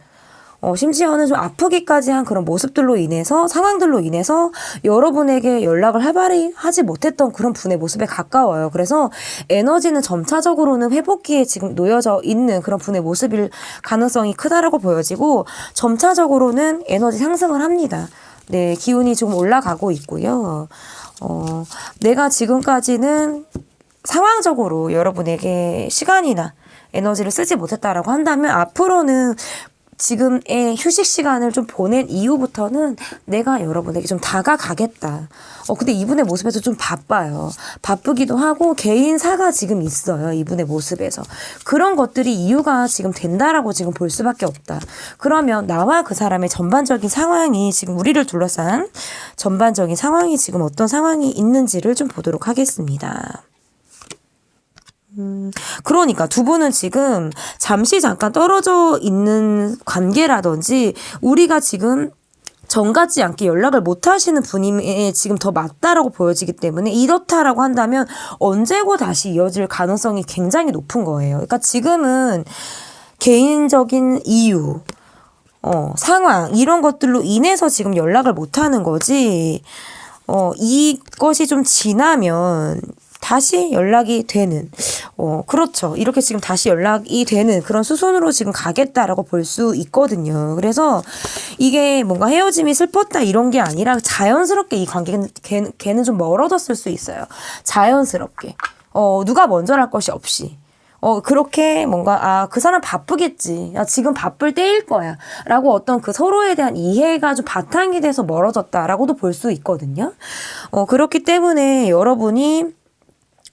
심지어는 좀 아프기까지 한 그런 모습들로 인해서 상황들로 인해서 여러분에게 연락을 활발히 하지 못했던 그런 분의 모습에 가까워요. 그래서 에너지는 점차적으로는 회복기에 지금 놓여져 있는 그런 분의 모습일 가능성이 크다라고 보여지고 점차적으로는 에너지 상승을 합니다. 네, 기운이 좀 올라가고 있고요. 내가 지금까지는 상황적으로 여러분에게 시간이나 에너지를 쓰지 못했다라고 한다면 앞으로는 지금의 휴식 시간을 좀 보낸 이후부터는 내가 여러분에게 좀 다가가겠다. 근데 이분의 모습에서 좀 바빠요. 바쁘기도 하고 개인사가 지금 있어요. 이분의 모습에서. 그런 것들이 이유가 지금 된다라고 지금 볼 수밖에 없다. 그러면 나와 그 사람의 전반적인 상황이 지금 우리를 둘러싼 전반적인 상황이 지금 어떤 상황이 있는지를 좀 보도록 하겠습니다. 그러니까 두 분은 지금 잠시 잠깐 떨어져 있는 관계라든지 우리가 지금 전 같지 않게 연락을 못 하시는 분이 지금 더 맞다라고 보여지기 때문에 이렇다라고 한다면 언제고 다시 이어질 가능성이 굉장히 높은 거예요. 그러니까 지금은 개인적인 이유, 상황 이런 것들로 인해서 지금 연락을 못 하는 거지. 이것이 좀 지나면 다시 연락이 되는 그렇죠. 이렇게 지금 다시 연락이 되는 그런 수순으로 지금 가겠다라고 볼 수 있거든요. 그래서 이게 뭔가 헤어짐이 슬펐다 이런 게 아니라 자연스럽게 이 관계는 걔는 좀 멀어졌을 수 있어요. 자연스럽게 누가 먼저랄 것이 없이 그렇게 뭔가 그 사람 바쁘겠지. 지금 바쁠 때일 거야. 라고 어떤 그 서로에 대한 이해가 좀 바탕이 돼서 멀어졌다라고도 볼 수 있거든요. 그렇기 때문에 여러분이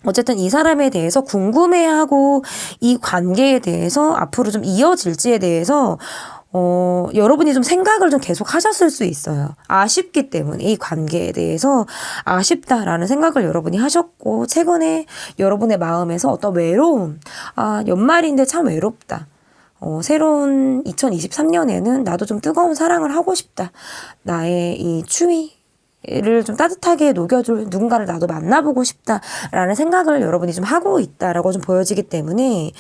어쨌든 이 사람에 대해서 궁금해하고 이 관계에 대해서 앞으로 좀 이어질지에 대해서 여러분이 좀 생각을 좀 계속 하셨을 수 있어요. 아쉽기 때문에 이 관계에 대해서 아쉽다라는 생각을 여러분이 하셨고 최근에 여러분의 마음에서 어떤 외로움 연말인데 참 외롭다. 새로운 2023년에는 나도 좀 뜨거운 사랑을 하고 싶다. 나의 이 추위 좀 따뜻하게 녹여줄 누군가를 나도 만나보고 싶다라는 생각을 여러분이 좀 하고 있다라고 좀 보여지기 때문에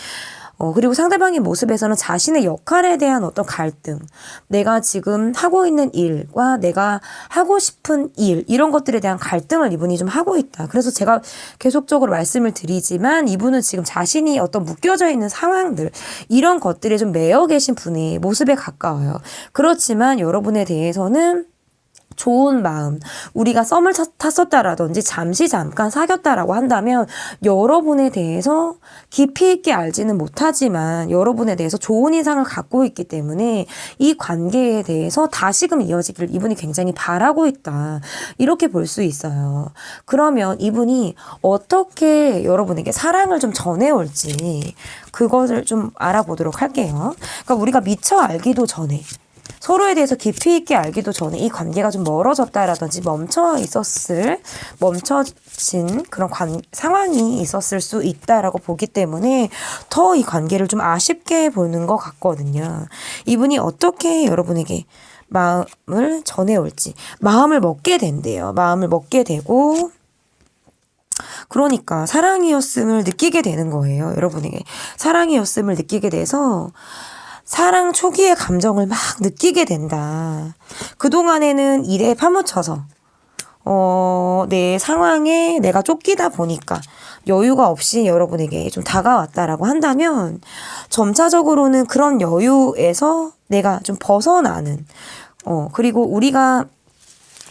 그리고 상대방의 모습에서는 자신의 역할에 대한 어떤 갈등, 내가 지금 하고 있는 일과 내가 하고 싶은 일, 이런 것들에 대한 갈등을 이분이 좀 하고 있다. 그래서 제가 계속적으로 말씀을 드리지만 이분은 지금 자신이 어떤 묶여져 있는 상황들, 이런 것들에 좀 매여 계신 분의 모습에 가까워요. 그렇지만 여러분에 대해서는 좋은 마음, 우리가 썸을 탔었다라든지 잠깐 사귀었다라고 한다면 여러분에 대해서 깊이 있게 알지는 못하지만 여러분에 대해서 좋은 인상을 갖고 있기 때문에 이 관계에 대해서 다시금 이어지기를 이분이 굉장히 바라고 있다. 이렇게 볼 수 있어요. 그러면 이분이 어떻게 여러분에게 사랑을 좀 전해올지 그것을 좀 알아보도록 할게요. 그러니까 우리가 미처 알기도 전에, 서로에 대해서 깊이 있게 알기도 전에 이 관계가 좀 멀어졌다라든지 멈춰진 그런 상황이 있었을 수 있다라고 보기 때문에 더 이 관계를 좀 아쉽게 보는 것 같거든요. 이분이 어떻게 여러분에게 마음을 전해올지, 마음을 먹게 된대요. 마음을 먹게 되고, 그러니까 사랑이었음을 느끼게 되는 거예요. 여러분에게 사랑이었음을 느끼게 돼서 사랑 초기의 감정을 막 느끼게 된다. 그동안에는 일에 파묻혀서 내 상황에 내가 쫓기다 보니까 여유가 없이 여러분에게 좀 다가왔다라고 한다면 점차적으로는 그런 여유에서 내가 좀 벗어나는 그리고 우리가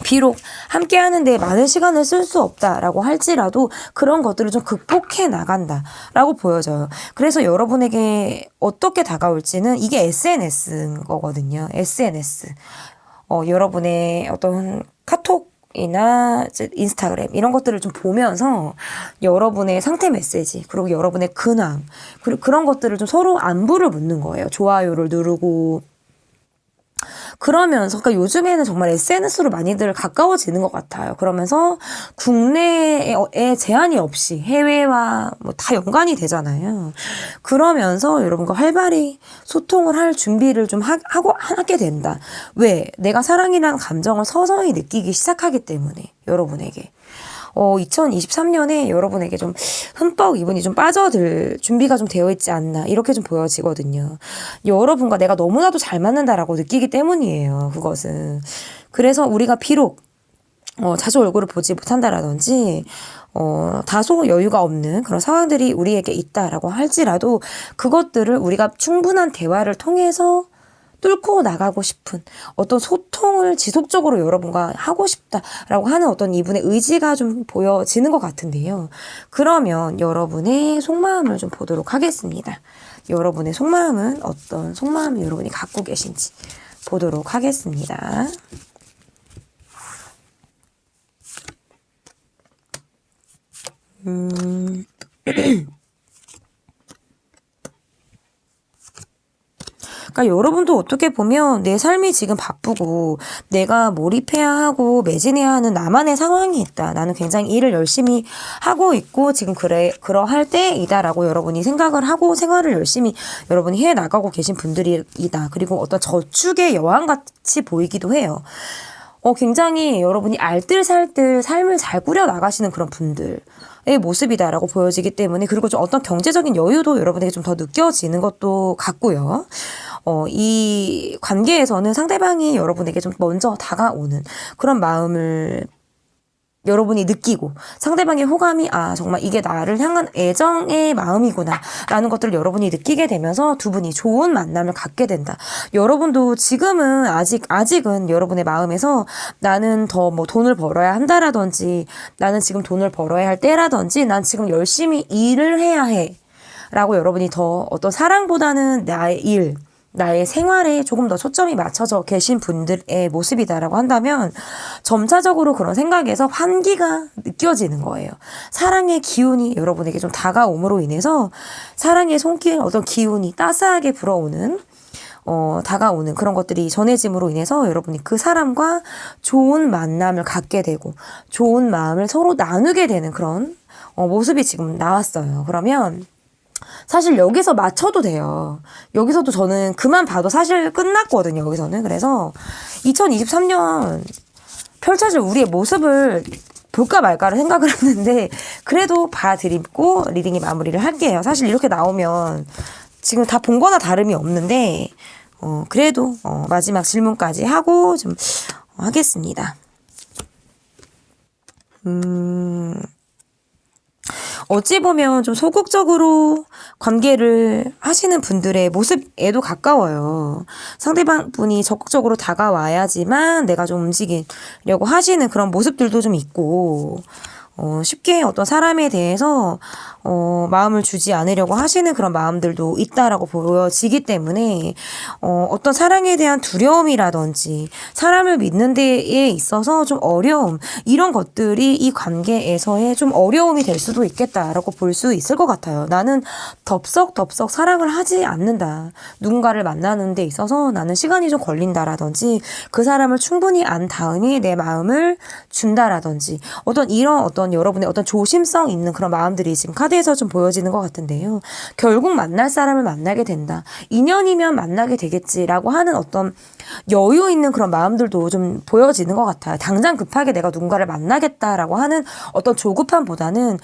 비록 함께 하는데 많은 시간을 쓸 수 없다라고 할지라도 그런 것들을 좀 극복해 나간다라고 보여져요. 그래서 여러분에게 어떻게 다가올지는 이게 SNS인 거거든요. SNS. 여러분의 어떤 카톡이나 인스타그램 이런 것들을 좀 보면서 여러분의 상태 메시지, 그리고 여러분의 근황, 그리고 그런 것들을 좀 서로 안부를 묻는 거예요. 좋아요를 누르고. 그러면서, 그러니까 요즘에는 정말 SNS로 많이들 가까워지는 것 같아요. 그러면서 국내에 제한이 없이 해외와 뭐 다 연관이 되잖아요. 그러면서 여러분과 활발히 소통을 할 준비를 좀 하게 된다. 왜? 내가 사랑이라는 감정을 서서히 느끼기 시작하기 때문에 여러분에게. 2023년에 여러분에게 좀 흠뻑 이분이 좀 빠져들 준비가 좀 되어 있지 않나 이렇게 좀 보여지거든요. 여러분과 내가 너무나도 잘 맞는다라고 느끼기 때문이에요. 그것은. 그래서 우리가 비록 자주 얼굴을 보지 못한다라든지 다소 여유가 없는 그런 상황들이 우리에게 있다라고 할지라도 그것들을 우리가 충분한 대화를 통해서 뚫고 나가고 싶은 어떤 소통을 지속적으로 여러분과 하고 싶다라고 하는 어떤 이분의 의지가 좀 보여지는 것 같은데요. 그러면 여러분의 속마음을 좀 보도록 하겠습니다. 여러분의 속마음은 어떤 속마음을 여러분이 갖고 계신지 보도록 하겠습니다. 그러니까 여러분도 어떻게 보면 내 삶이 지금 바쁘고 내가 몰입해야 하고 매진해야 하는 나만의 상황이 있다. 나는 굉장히 일을 열심히 하고 있고 지금 그러할 때이다라고 여러분이 생각을 하고 생활을 열심히 여러분이 해 나가고 계신 분들이다. 그리고 어떤 저축의 여왕같이 보이기도 해요. 굉장히 여러분이 알뜰살뜰 삶을 잘 꾸려 나가시는 그런 분들의 모습이다라고 보여지기 때문에, 그리고 좀 어떤 경제적인 여유도 여러분에게 좀 더 느껴지는 것도 같고요. 이 관계에서는 상대방이 여러분에게 좀 먼저 다가오는 그런 마음을 여러분이 느끼고 상대방의 호감이 정말 이게 나를 향한 애정의 마음이구나 라는 것들을 여러분이 느끼게 되면서 두 분이 좋은 만남을 갖게 된다. 여러분도 지금은 아직은 여러분의 마음에서 나는 더 뭐 돈을 벌어야 한다라든지 나는 지금 돈을 벌어야 할 때라든지 난 지금 열심히 일을 해야 해 라고 여러분이 더 어떤 사랑보다는 나의 생활에 조금 더 초점이 맞춰져 계신 분들의 모습이다라고 한다면 점차적으로 그런 생각에서 환기가 느껴지는 거예요. 사랑의 기운이 여러분에게 좀 다가옴으로 인해서 사랑의 손길 어떤 기운이 따스하게 불어오는 다가오는 그런 것들이 전해짐으로 인해서 여러분이 그 사람과 좋은 만남을 갖게 되고 좋은 마음을 서로 나누게 되는 그런 모습이 지금 나왔어요. 그러면 사실 여기서 맞춰도 돼요. 여기서도 저는 그만 봐도 사실 끝났거든요. 여기서는. 그래서 2023년 펼쳐질 우리의 모습을 볼까 말까를 생각을 했는데 그래도 봐드리고 리딩이 마무리를 할게요. 사실 이렇게 나오면 지금 다 본 거나 다름이 없는데 그래도 마지막 질문까지 하고 좀 하겠습니다. 어찌 보면 좀 소극적으로 관계를 하시는 분들의 모습에도 가까워요. 상대방 분이 적극적으로 다가와야지만 내가 좀 움직이려고 하시는 그런 모습들도 좀 있고, 쉽게 어떤 사람에 대해서 마음을 주지 않으려고 하시는 그런 마음들도 있다라고 보여지기 때문에 어떤 사랑에 대한 두려움이라든지 사람을 믿는 데에 있어서 좀 어려움, 이런 것들이 이 관계에서의 좀 어려움이 될 수도 있겠다라고 볼 수 있을 것 같아요. 나는 덥석덥석 사랑을 하지 않는다. 누군가를 만나는 데 있어서 나는 시간이 좀 걸린다라든지 그 사람을 충분히 안 다음에 내 마음을 준다라든지 어떤 여러분의 어떤 조심성 있는 그런 마음들이 지금 카드에서 좀 보여지는 것 같은데요. 결국 만날 사람을 만나게 된다. 인연이면 만나게 되겠지라고 하는 어떤 여유 있는 그런 마음들도 좀 보여지는 것 같아요. 당장 급하게 내가 누군가를 만나겠다라고 하는 어떤 조급함보다는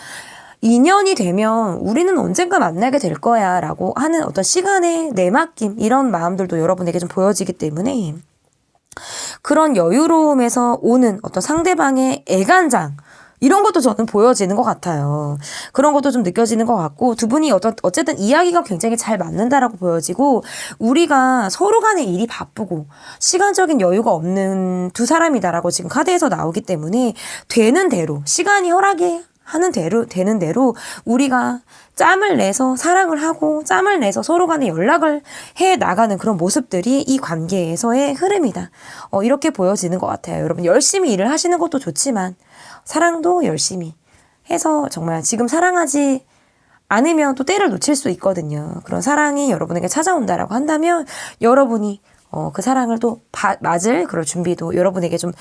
인연이 되면 우리는 언젠가 만나게 될 거야 라고 하는 어떤 시간의 내맡김, 이런 마음들도 여러분에게 좀 보여지기 때문에 그런 여유로움에서 오는 어떤 상대방의 애간장, 이런 것도 저는 보여지는 것 같아요. 그런 것도 좀 느껴지는 것 같고, 두 분이 어쨌든 이야기가 굉장히 잘 맞는다라고 보여지고, 우리가 서로 간의 일이 바쁘고 시간적인 여유가 없는 두 사람이다라고 지금 카드에서 나오기 때문에 되는 대로, 시간이 허락해 하는 대로, 되는 대로 우리가 짬을 내서 사랑을 하고 짬을 내서 서로 간에 연락을 해 나가는 그런 모습들이 이 관계에서의 흐름이다. 이렇게 보여지는 것 같아요. 여러분, 열심히 일을 하시는 것도 좋지만 사랑도 열심히 해서 정말 지금 사랑하지 않으면 또 때를 놓칠 수 있거든요. 그런 사랑이 여러분에게 찾아온다라고 한다면 여러분이 그 사랑을 또 맞을 그런 준비도 여러분에게 좀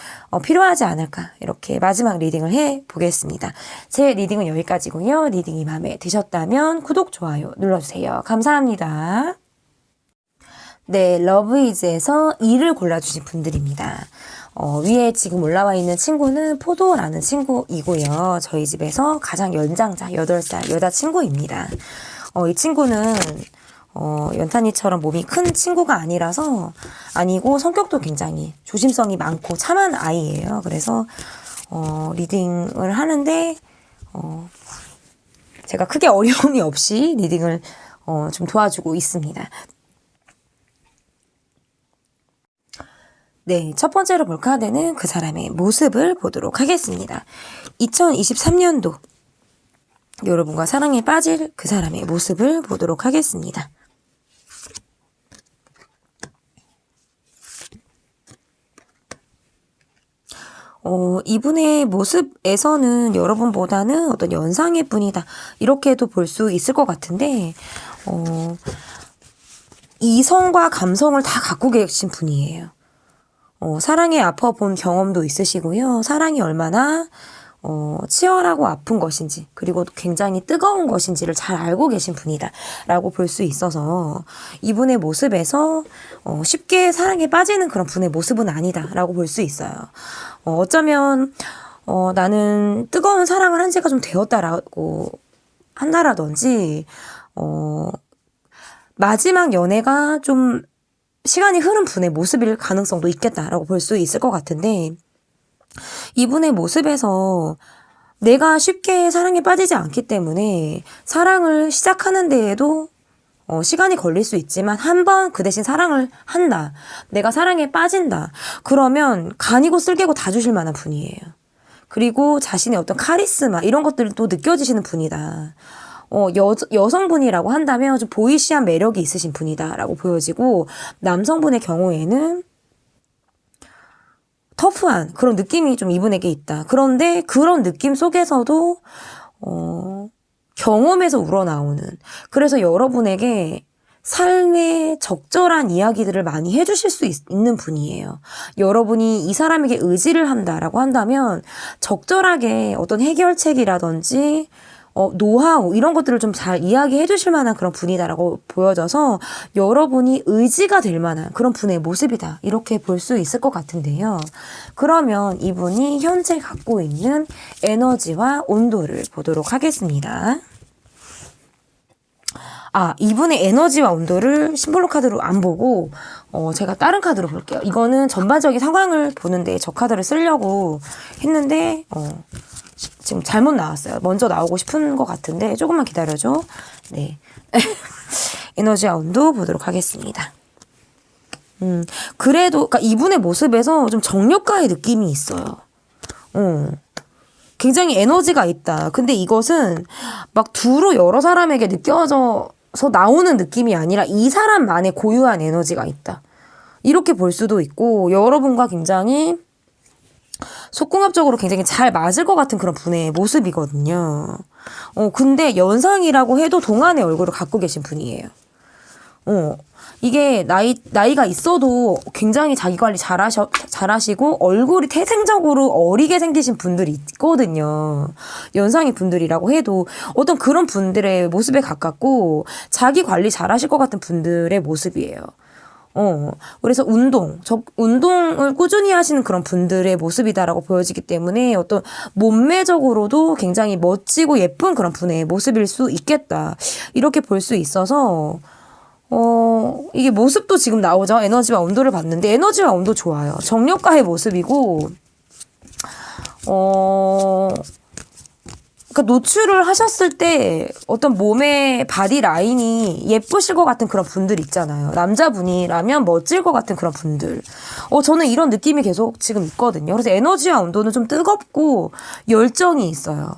필요하지 않을까, 이렇게 마지막 리딩을 해보겠습니다. 제 리딩은 여기까지고요. 리딩이 마음에 드셨다면 구독, 좋아요 눌러주세요. 감사합니다. 네, 러브이즈에서 2를 골라주신 분들입니다. 위에 지금 올라와 있는 친구는 포도라는 친구이고요. 저희 집에서 가장 연장자 8살 여자친구입니다. 이 친구는 연탄이처럼 몸이 큰 친구가 아니고 성격도 굉장히 조심성이 많고 참한 아이예요. 그래서 리딩을 하는데 제가 크게 어려움이 없이 리딩을 좀 도와주고 있습니다. 네, 첫 번째로 볼 카드는 그 사람의 모습을 보도록 하겠습니다. 2023년도 여러분과 사랑에 빠질 그 사람의 모습을 보도록 하겠습니다. 이분의 모습에서는 여러분보다는 어떤 연상의 분이다, 이렇게도 볼 수 있을 것 같은데, 이성과 감성을 다 갖고 계신 분이에요. 사랑에 아파본 경험도 있으시고요. 사랑이 얼마나 치열하고 아픈 것인지, 그리고 굉장히 뜨거운 것인지를 잘 알고 계신 분이다 라고 볼 수 있어서 이분의 모습에서 쉽게 사랑에 빠지는 그런 분의 모습은 아니다 라고 볼 수 있어요. 어쩌면 나는 뜨거운 사랑을 한 지가 좀 되었다라고 한다라든지 마지막 연애가 좀 시간이 흐른 분의 모습일 가능성도 있겠다라고 볼 수 있을 것 같은데, 이분의 모습에서 내가 쉽게 사랑에 빠지지 않기 때문에 사랑을 시작하는 데에도 시간이 걸릴 수 있지만 한 번 그 대신 사랑을 한다, 내가 사랑에 빠진다, 그러면 간이고 쓸개고 다 주실 만한 분이에요. 그리고 자신의 어떤 카리스마, 이런 것들도 느껴지시는 분이다. 여성분이라고 한다면 좀 보이시한 매력이 있으신 분이다 라고 보여지고, 남성분의 경우에는 터프한 그런 느낌이 좀 이분에게 있다. 그런데 그런 느낌 속에서도 경험에서 우러나오는, 그래서 여러분에게 삶의 적절한 이야기들을 많이 해주실 수 있는 분이에요. 여러분이 이 사람에게 의지를 한다라고 한다면 적절하게 어떤 해결책이라든지 노하우 이런 것들을 좀 잘 이야기해 주실 만한 그런 분이다라고 보여져서 여러분이 의지가 될 만한 그런 분의 모습이다. 이렇게 볼 수 있을 것 같은데요. 그러면 이분이 현재 갖고 있는 에너지와 온도를 보도록 하겠습니다. 이분의 에너지와 온도를 심볼로 카드로 안 보고 제가 다른 카드로 볼게요. 이거는 전반적인 상황을 보는데 저 카드를 쓰려고 했는데 지금 잘못 나왔어요. 먼저 나오고 싶은 것 같은데 조금만 기다려줘. 네. 에너지와 온도 보도록 하겠습니다. 그래도 그러니까 이분의 모습에서 좀 정력가의 느낌이 있어요. 굉장히 에너지가 있다. 근데 이것은 막 두루 여러 사람에게 느껴져서 나오는 느낌이 아니라 이 사람만의 고유한 에너지가 있다. 이렇게 볼 수도 있고 여러분과 굉장히 속궁합적으로 굉장히 잘 맞을 것 같은 그런 분의 모습이거든요. 근데 연상이라고 해도 동안의 얼굴을 갖고 계신 분이에요. 이게 나이가 있어도 굉장히 자기 관리 잘하시고 얼굴이 태생적으로 어리게 생기신 분들이 있거든요. 연상의 분들이라고 해도 어떤 그런 분들의 모습에 가깝고 자기 관리 잘하실 것 같은 분들의 모습이에요. 그래서 운동을 꾸준히 하시는 그런 분들의 모습이다라고 보여지기 때문에 어떤 몸매적으로도 굉장히 멋지고 예쁜 그런 분의 모습일 수 있겠다. 이렇게 볼 수 있어서, 이게 모습도 지금 나오죠. 에너지와 온도를 봤는데, 에너지와 온도 좋아요. 정력가의 모습이고, 그러니까 노출을 하셨을 때 어떤 몸의 바디 라인이 예쁘실 것 같은 그런 분들 있잖아요. 남자분이라면 멋질 것 같은 그런 분들. 저는 이런 느낌이 계속 지금 있거든요. 그래서 에너지와 온도는 좀 뜨겁고 열정이 있어요.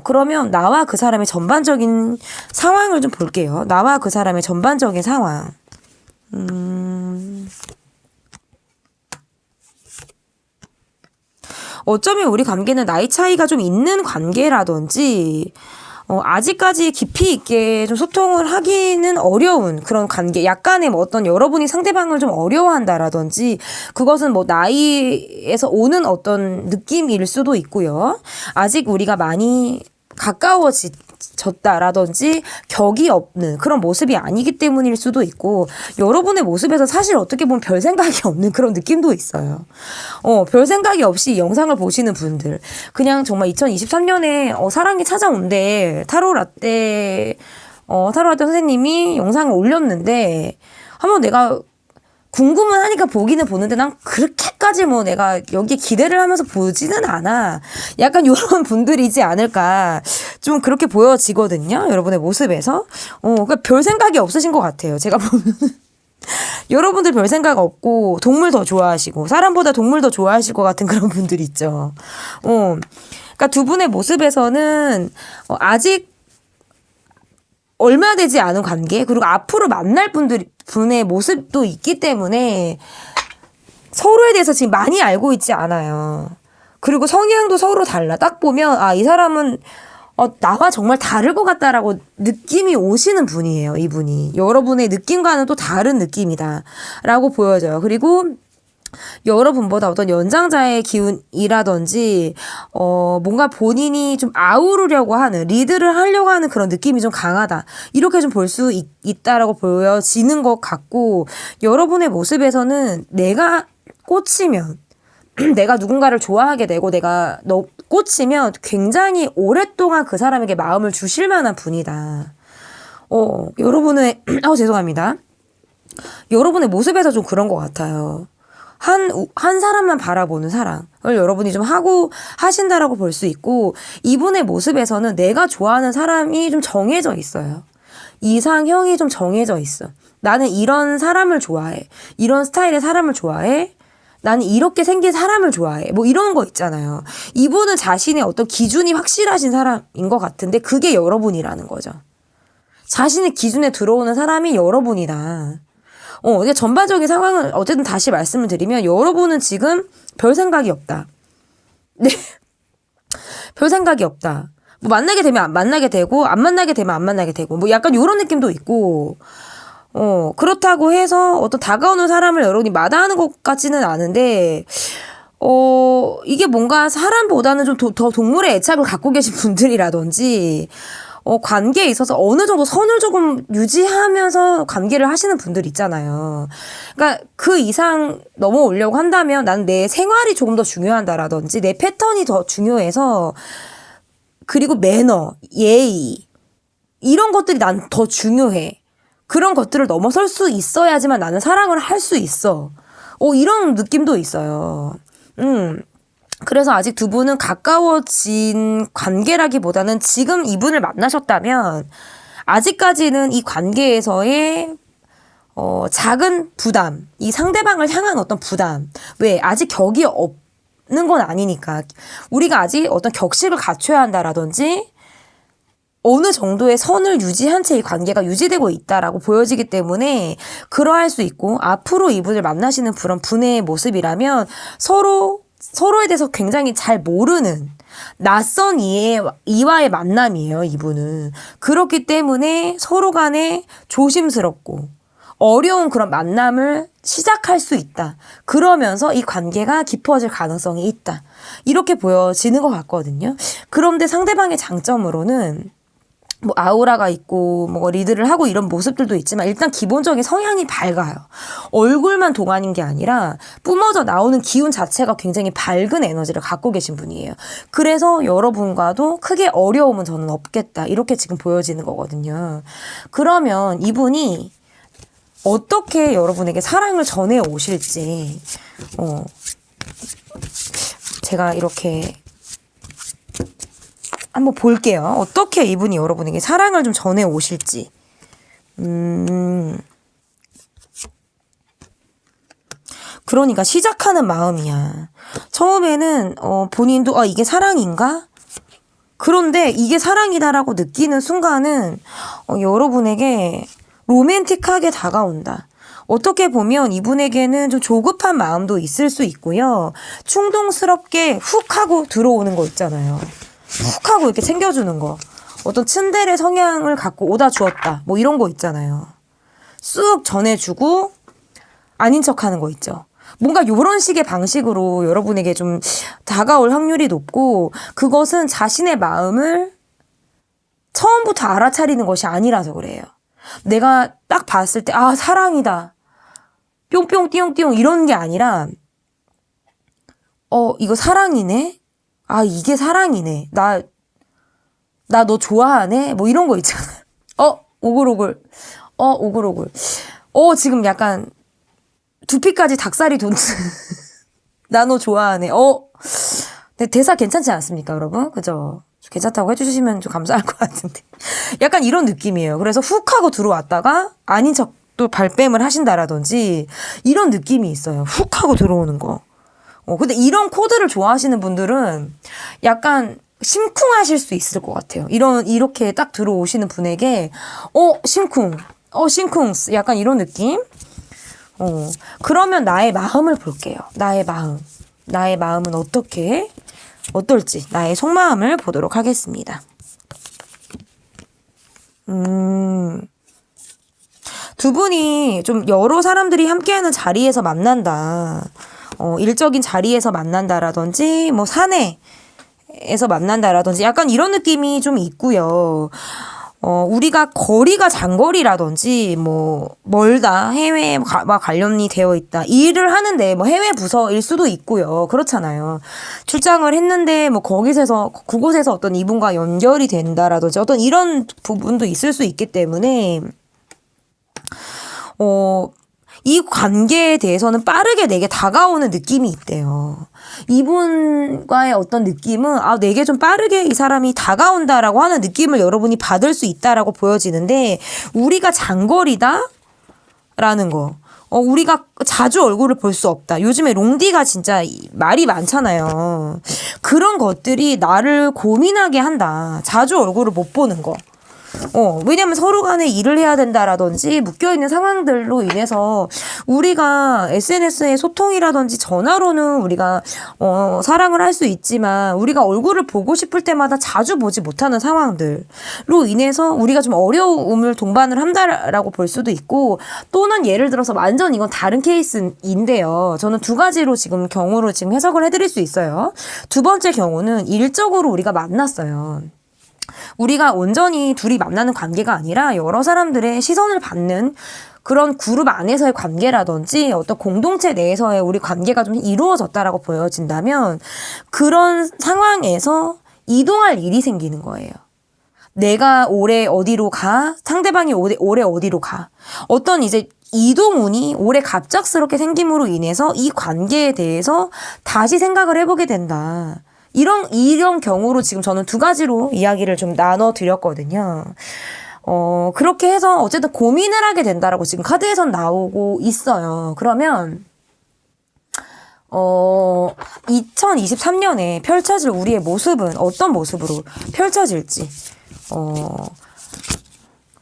그러면 나와 그 사람의 전반적인 상황을 좀 볼게요. 나와 그 사람의 전반적인 상황. 어쩌면 우리 관계는 나이 차이가 좀 있는 관계라든지 아직까지 깊이 있게 좀 소통을 하기는 어려운 그런 관계, 약간의 뭐 어떤 여러분이 상대방을 좀 어려워한다라든지 그것은 뭐 나이에서 오는 어떤 느낌일 수도 있고요. 아직 우리가 많이 가까워졌다라든지 격이 없는 그런 모습이 아니기 때문일 수도 있고 여러분의 모습에서 사실 어떻게 보면 별 생각이 없는 그런 느낌도 있어요. 별 생각이 없이 이 영상을 보시는 분들 그냥 정말 2023년에 사랑이 찾아온대 타로라떼 선생님이 영상을 올렸는데 한번 내가 궁금은 하니까 보기는 보는데 난 그렇게까지 뭐 내가 여기에 기대를 하면서 보지는 않아. 약간 이런 분들이지 않을까. 좀 그렇게 보여지거든요. 여러분의 모습에서. 그러니까 별 생각이 없으신 것 같아요. 제가 보면. 여러분들 별 생각 없고 동물 더 좋아하시고 사람보다 동물 더 좋아하실 것 같은 그런 분들 있죠. 그러니까 두 분의 모습에서는 아직 얼마 되지 않은 관계 그리고 앞으로 만날 분의 모습도 있기 때문에 서로에 대해서 지금 많이 알고 있지 않아요. 그리고 성향도 서로 달라. 딱 보면 이 사람은 나와 정말 다를 것 같다라고 느낌이 오시는 분이에요. 이분이. 여러분의 느낌과는 또 다른 느낌이다 라고 보여져요. 그리고 여러분보다 어떤 연장자의 기운이라든지 뭔가 본인이 좀 아우르려고 하는 리드를 하려고 하는 그런 느낌이 좀 강하다. 이렇게 좀 볼 수 있다라고 보여지는 것 같고 여러분의 모습에서는 내가 꽂히면 내가 누군가를 좋아하게 되고 내가 꽂히면 굉장히 오랫동안 그 사람에게 마음을 주실 만한 분이다. 여러분의 죄송합니다. 여러분의 모습에서 좀 그런 것 같아요. 한 사람만 바라보는 사랑을 여러분이 좀 하신다라고 볼 수 있고, 이분의 모습에서는 내가 좋아하는 사람이 좀 정해져 있어요. 이상형이 좀 정해져 있어. 나는 이런 사람을 좋아해. 이런 스타일의 사람을 좋아해. 나는 이렇게 생긴 사람을 좋아해. 뭐 이런 거 있잖아요. 이분은 자신의 어떤 기준이 확실하신 사람인 것 같은데 그게 여러분이라는 거죠. 자신의 기준에 들어오는 사람이 여러분이다. 이게 전반적인 상황은 어쨌든 다시 말씀을 드리면 여러분은 지금 별 생각이 없다. 네. 별 생각이 없다. 뭐 만나게 되면 안 만나게 되고 안 만나게 되면 안 만나게 되고 뭐 약간 이런 느낌도 있고 그렇다고 해서 어떤 다가오는 사람을 여러분이 마다하는 것 같지는 않은데 이게 뭔가 사람보다는 좀 더 동물의 애착을 갖고 계신 분들이라든지, 관계에 있어서 어느 정도 선을 조금 유지하면서 관계를 하시는 분들 있잖아요. 그러니까 그 이상 넘어오려고 한다면 난 내 생활이 조금 더 중요한다라든지, 내 패턴이 더 중요해서, 그리고 매너, 예의, 이런 것들이 난 더 중요해. 그런 것들을 넘어설 수 있어야지만 나는 사랑을 할 수 있어. 이런 느낌도 있어요. 그래서 아직 두 분은 가까워진 관계라기보다는 지금 이분을 만나셨다면 아직까지는 이 관계에서의 작은 부담, 이 상대방을 향한 어떤 부담, 왜 아직 격이 없는 건 아니니까 우리가 아직 어떤 격식을 갖춰야 한다라든지 어느 정도의 선을 유지한 채 이 관계가 유지되고 있다라고 보여지기 때문에 그러할 수 있고, 앞으로 이분을 만나시는 그런 분의 모습이라면 서로에 대해서 굉장히 잘 모르는 낯선 이와의 만남이에요, 이분은. 그렇기 때문에 서로 간에 조심스럽고 어려운 그런 만남을 시작할 수 있다. 그러면서 이 관계가 깊어질 가능성이 있다. 이렇게 보여지는 것 같거든요. 그런데 상대방의 장점으로는 뭐 아우라가 있고 뭐 리드를 하고 이런 모습들도 있지만 일단 기본적인 성향이 밝아요. 얼굴만 동안인 게 아니라 뿜어져 나오는 기운 자체가 굉장히 밝은 에너지를 갖고 계신 분이에요. 그래서 여러분과도 크게 어려움은 저는 없겠다. 이렇게 지금 보여지는 거거든요. 그러면 이분이 어떻게 여러분에게 사랑을 전해 오실지 제가 이렇게 한번 볼게요. 어떻게 이분이 여러분에게 사랑을 좀 전해 오실지. 그러니까 시작하는 마음이야. 처음에는 본인도 이게 사랑인가? 그런데 이게 사랑이다라고 느끼는 순간은 여러분에게 로맨틱하게 다가온다. 어떻게 보면 이분에게는 좀 조급한 마음도 있을 수 있고요. 충동스럽게 훅 하고 들어오는 거 있잖아요. 훅 하고 이렇게 챙겨주는 거. 어떤 츤데레 성향을 갖고 오다 주었다. 뭐 이런 거 있잖아요. 쑥 전해주고 아닌 척하는 거 있죠. 뭔가 이런 식의 방식으로 여러분에게 좀 다가올 확률이 높고, 그것은 자신의 마음을 처음부터 알아차리는 것이 아니라서 그래요. 내가 딱 봤을 때 사랑이다. 뿅뿅 띠용띠용 이런 게 아니라 이거 사랑이네? 이게 사랑이네. 나 너 좋아하네? 뭐 이런 거 있잖아요. 오글오글. 오글오글. 지금 약간 두피까지 닭살이 돋는. 나 너 좋아하네. 대사 괜찮지 않습니까, 여러분? 그죠? 괜찮다고 해주시면 좀 감사할 것 같은데. 약간 이런 느낌이에요. 그래서 훅 하고 들어왔다가 아닌 척 또 발뺌을 하신다라든지 이런 느낌이 있어요. 훅 하고 들어오는 거. 근데 이런 코드를 좋아하시는 분들은 약간 심쿵하실 수 있을 것 같아요. 이렇게 딱 들어오시는 분에게, 심쿵. 심쿵. 약간 이런 느낌? 그러면 나의 마음을 볼게요. 나의 마음. 나의 마음은 어떨지. 나의 속마음을 보도록 하겠습니다. 두 분이 좀 여러 사람들이 함께하는 자리에서 만난다. 일적인 자리에서 만난다라든지, 뭐, 사내에서 만난다라든지, 약간 이런 느낌이 좀 있고요. 우리가 거리가 장거리라든지, 뭐, 멀다, 해외와 관련이 되어 있다. 일을 하는데, 뭐, 해외 부서일 수도 있고요. 그렇잖아요. 출장을 했는데, 뭐, 그곳에서 어떤 이분과 연결이 된다라든지, 어떤 이런 부분도 있을 수 있기 때문에, 이 관계에 대해서는 빠르게 내게 다가오는 느낌이 있대요. 이분과의 어떤 느낌은 내게 좀 빠르게 이 사람이 다가온다라고 하는 느낌을 여러분이 받을 수 있다라고 보여지는데, 우리가 장거리다? 라는 거. 우리가 자주 얼굴을 볼 수 없다. 요즘에 롱디가 진짜 말이 많잖아요. 그런 것들이 나를 고민하게 한다. 자주 얼굴을 못 보는 거. 왜냐면 서로 간에 일을 해야 된다라든지 묶여있는 상황들로 인해서 우리가 SNS의 소통이라든지 전화로는 우리가 사랑을 할 수 있지만 우리가 얼굴을 보고 싶을 때마다 자주 보지 못하는 상황들로 인해서 우리가 좀 어려움을 동반을 한다라고 볼 수도 있고, 또는 예를 들어서 완전 이건 다른 케이스인데요. 저는 두 가지로 지금 경우로 지금 해석을 해드릴 수 있어요. 두 번째 경우는 일적으로 우리가 만났어요. 우리가 온전히 둘이 만나는 관계가 아니라 여러 사람들의 시선을 받는 그런 그룹 안에서의 관계라든지 어떤 공동체 내에서의 우리 관계가 좀 이루어졌다라고 보여진다면, 그런 상황에서 이동할 일이 생기는 거예요. 내가 올해 어디로 가? 상대방이 올해 어디로 가? 어떤 이제 이동운이 올해 갑작스럽게 생김으로 인해서 이 관계에 대해서 다시 생각을 해보게 된다. 이런 경우로 지금 저는 두 가지로 이야기를 좀 나눠 드렸거든요. 그렇게 해서 어쨌든 고민을 하게 된다라고 지금 카드에선 나오고 있어요. 그러면 2023년에 펼쳐질 우리의 모습은 어떤 모습으로 펼쳐질지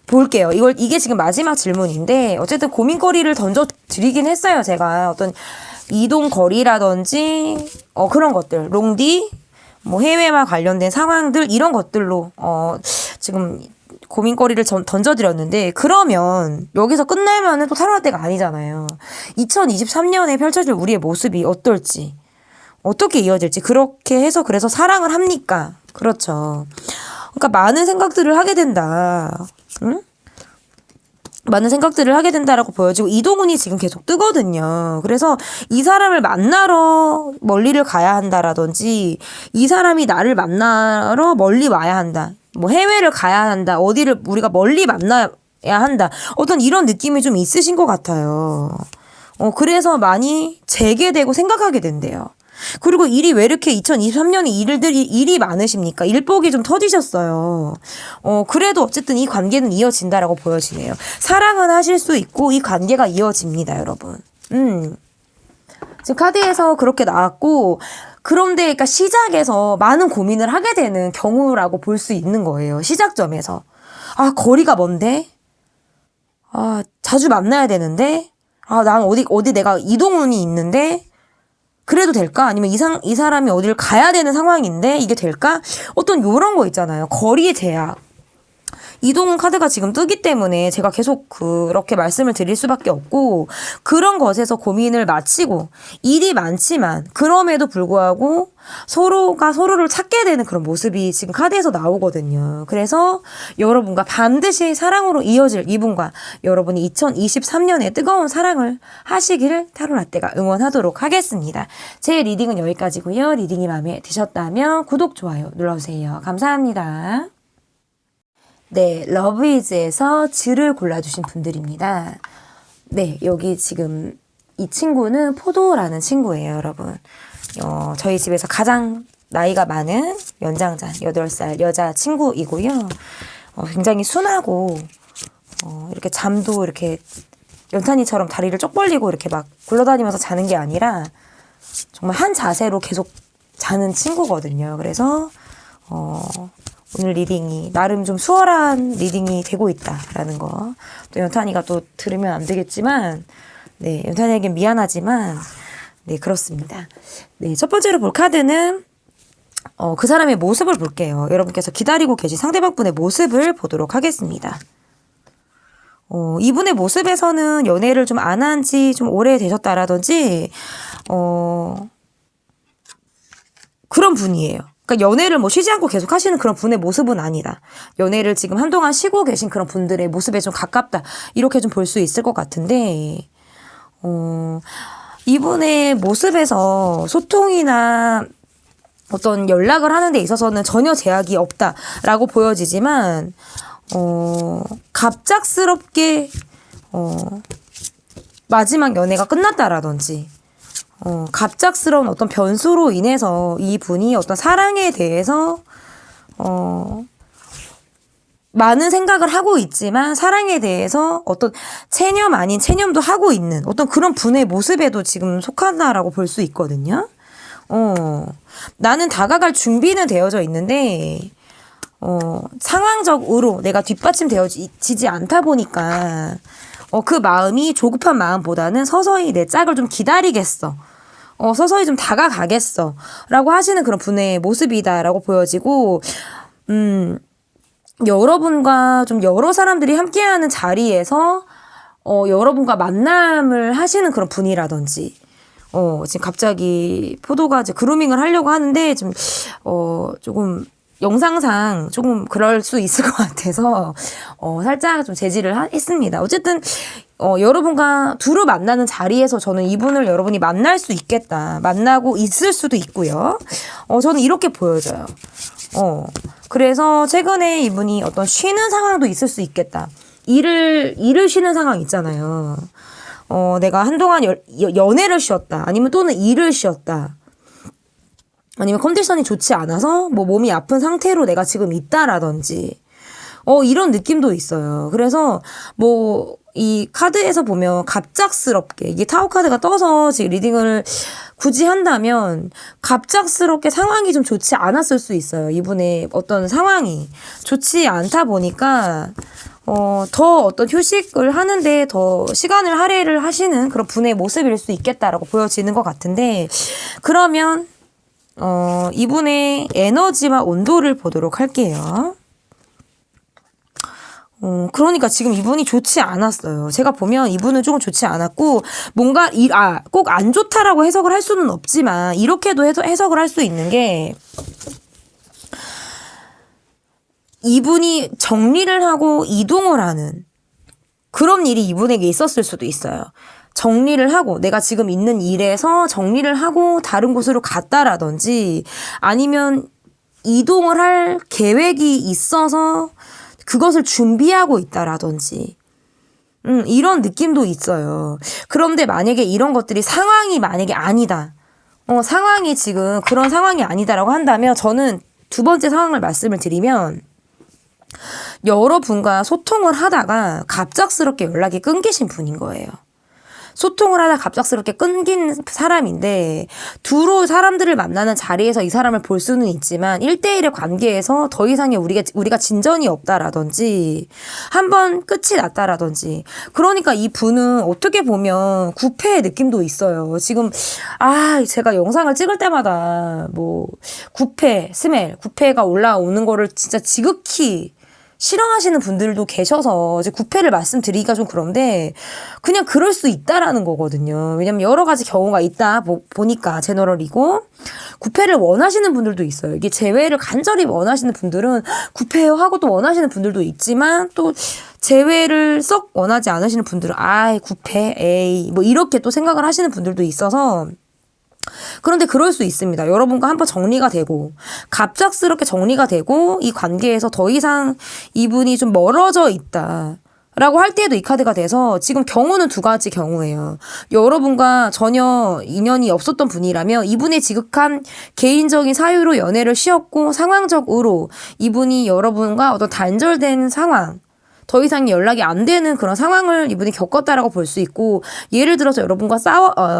볼게요. 이게 지금 마지막 질문인데, 어쨌든 고민거리를 던져 드리긴 했어요. 제가 어떤 이동 거리라든지 그런 것들, 롱디, 뭐 해외와 관련된 상황들, 이런 것들로 지금 고민거리를 던져드렸는데, 그러면 여기서 끝나면은 또 타로할 때가 아니잖아요. 2023년에 펼쳐질 우리의 모습이 어떨지, 어떻게 이어질지, 그렇게 해서 그래서 사랑을 합니까? 그렇죠. 그러니까 많은 생각들을 하게 된다. 응? 많은 생각들을 하게 된다라고 보여지고, 이동운이 지금 계속 뜨거든요. 그래서 이 사람을 만나러 멀리를 가야 한다라든지, 이 사람이 나를 만나러 멀리 와야 한다. 뭐 해외를 가야 한다. 어디를 우리가 멀리 만나야 한다. 어떤 이런 느낌이 좀 있으신 것 같아요. 그래서 많이 재개되고 생각하게 된대요. 그리고 일이 왜 이렇게 2023년에 일이 많으십니까? 일복이 좀 터지셨어요. 그래도 어쨌든 이 관계는 이어진다라고 보여지네요. 사랑은 하실 수 있고 이 관계가 이어집니다, 여러분. 지금 카드에서 그렇게 나왔고, 그런데 그러니까 시작에서 많은 고민을 하게 되는 경우라고 볼 수 있는 거예요. 시작점에서. 거리가 먼데? 자주 만나야 되는데? 난 어디 내가 이동운이 있는데? 그래도 될까? 아니면 이 사람이 어디를 가야 되는 상황인데 이게 될까? 어떤 요런 거 있잖아요. 거리의 제약. 이동 카드가 지금 뜨기 때문에 제가 계속 그렇게 말씀을 드릴 수밖에 없고, 그런 것에서 고민을 마치고 일이 많지만 그럼에도 불구하고 서로가 서로를 찾게 되는 그런 모습이 지금 카드에서 나오거든요. 그래서 여러분과 반드시 사랑으로 이어질 이분과 여러분이 2023년에 뜨거운 사랑을 하시기를 타로라떼가 응원하도록 하겠습니다. 제 리딩은 여기까지고요. 리딩이 마음에 드셨다면 구독, 좋아요 눌러주세요. 감사합니다. 네, 러브이즈에서 즈를 골라주신 분들입니다. 네, 여기 지금 이 친구는 포도라는 친구예요, 여러분. 저희 집에서 가장 나이가 많은 연장자 8살 여자 친구이고요. 굉장히 순하고 이렇게 잠도 이렇게 연탄이처럼 다리를 쪽 벌리고 이렇게 막 굴러다니면서 자는 게 아니라 정말 한 자세로 계속 자는 친구거든요. 그래서 오늘 리딩이 나름 좀 수월한 리딩이 되고 있다라는 거. 또 연탄이가 또 들으면 안 되겠지만, 네, 연탄이에겐 미안하지만, 네, 그렇습니다. 네, 첫 번째로 볼 카드는 그 사람의 모습을 볼게요. 여러분께서 기다리고 계신 상대방분의 모습을 보도록 하겠습니다. 이분의 모습에서는 연애를 좀 안 한 지 좀 오래 되셨다라든지 그런 분이에요. 그러니까 연애를 뭐 쉬지 않고 계속 하시는 그런 분의 모습은 아니다. 연애를 지금 한동안 쉬고 계신 그런 분들의 모습에 좀 가깝다. 이렇게 좀 볼 수 있을 것 같은데, 이분의 모습에서 소통이나 어떤 연락을 하는 데 있어서는 전혀 제약이 없다라고 보여지지만, 갑작스럽게, 마지막 연애가 끝났다라든지, 갑작스러운 어떤 변수로 인해서 이분이 어떤 사랑에 대해서 많은 생각을 하고 있지만 사랑에 대해서 어떤 체념 아닌 체념도 하고 있는 어떤 그런 분의 모습에도 지금 속한다라고 볼 수 있거든요. 나는 다가갈 준비는 되어져 있는데 상황적으로 내가 뒷받침되어지지 않다 보니까, 그 마음이 조급한 마음보다는 서서히 내 짝을 좀 기다리겠어. 서서히 좀 다가가겠어. 라고 하시는 그런 분의 모습이다라고 보여지고, 여러분과 좀 여러 사람들이 함께하는 자리에서, 여러분과 만남을 하시는 그런 분이라든지, 지금 갑자기 포도가 이제 그루밍을 하려고 하는데, 조금, 영상상 조금 그럴 수 있을 것 같아서, 살짝 좀 제지를 했습니다. 어쨌든, 여러분과 두루 만나는 자리에서 저는 이분을 여러분이 만날 수 있겠다. 만나고 있을 수도 있고요. 저는 이렇게 보여져요. 그래서 최근에 이분이 어떤 쉬는 상황도 있을 수 있겠다. 일을 쉬는 상황 있잖아요. 내가 한동안 연애를 쉬었다. 아니면 또는 일을 쉬었다. 아니면 컨디션이 좋지 않아서 뭐 몸이 아픈 상태로 내가 지금 있다라든지. 이런 느낌도 있어요. 그래서 뭐 이 카드에서 보면 갑작스럽게 이게 타로 카드가 떠서 지금 리딩을 굳이 한다면 갑작스럽게 상황이 좀 좋지 않았을 수 있어요. 이분의 어떤 상황이 좋지 않다 보니까 더 어떤 휴식을 하는데 더 시간을 할애를 하시는 그런 분의 모습일 수 있겠다라고 보여지는 것 같은데, 그러면 이분의 에너지와 온도를 보도록 할게요. 그러니까 지금 이분이 좋지 않았어요. 제가 보면 이분은 조금 좋지 않았고, 뭔가, 꼭 안 좋다라고 해석을 할 수는 없지만, 이렇게도 해석을 할 수 있는 게, 이분이 정리를 하고 이동을 하는 그런 일이 이분에게 있었을 수도 있어요. 정리를 하고, 내가 지금 있는 일에서 정리를 하고 다른 곳으로 갔다라든지, 아니면 이동을 할 계획이 있어서 그것을 준비하고 있다라든지, 이런 느낌도 있어요. 그런데 만약에 이런 것들이 상황이 만약에 아니다. 상황이 지금 그런 상황이 아니다라고 한다면, 저는 두 번째 상황을 말씀을 드리면, 여러분과 소통을 하다가 갑작스럽게 연락이 끊기신 분인 거예요. 소통을 하다 갑작스럽게 끊긴 사람인데, 두루 사람들을 만나는 자리에서 이 사람을 볼 수는 있지만 1대1의 관계에서 더 이상의 우리가 진전이 없다라든지 한번 끝이 났다라든지, 그러니까 이 분은 어떻게 보면 구패의 느낌도 있어요. 지금 제가 영상을 찍을 때마다 뭐 구패가 올라오는 거를 진짜 지극히 싫어하시는 분들도 계셔서 이제 구패를 말씀드리기가 좀 그런데, 그냥 그럴 수 있다라는 거거든요. 왜냐면 여러 가지 경우가 있다 보니까 제너럴이고, 구패를 원하시는 분들도 있어요. 이게 재회를 간절히 원하시는 분들은 구패요 하고 또 원하시는 분들도 있지만, 또 재회를 썩 원하지 않으시는 분들은 구패 에이 뭐 이렇게 또 생각을 하시는 분들도 있어서, 그런데 그럴 수 있습니다. 여러분과 한번 정리가 되고, 갑작스럽게 정리가 되고, 이 관계에서 더 이상 이분이 좀 멀어져 있다 라고 할 때에도 이 카드가 돼서, 지금 경우는 두 가지 경우예요. 여러분과 전혀 인연이 없었던 분이라면 이분의 지극한 개인적인 사유로 연애를 쉬었고, 상황적으로 이분이 여러분과 어떤 단절된 상황, 더 이상 연락이 안 되는 그런 상황을 이분이 겪었다라고 볼 수 있고, 예를 들어서 여러분과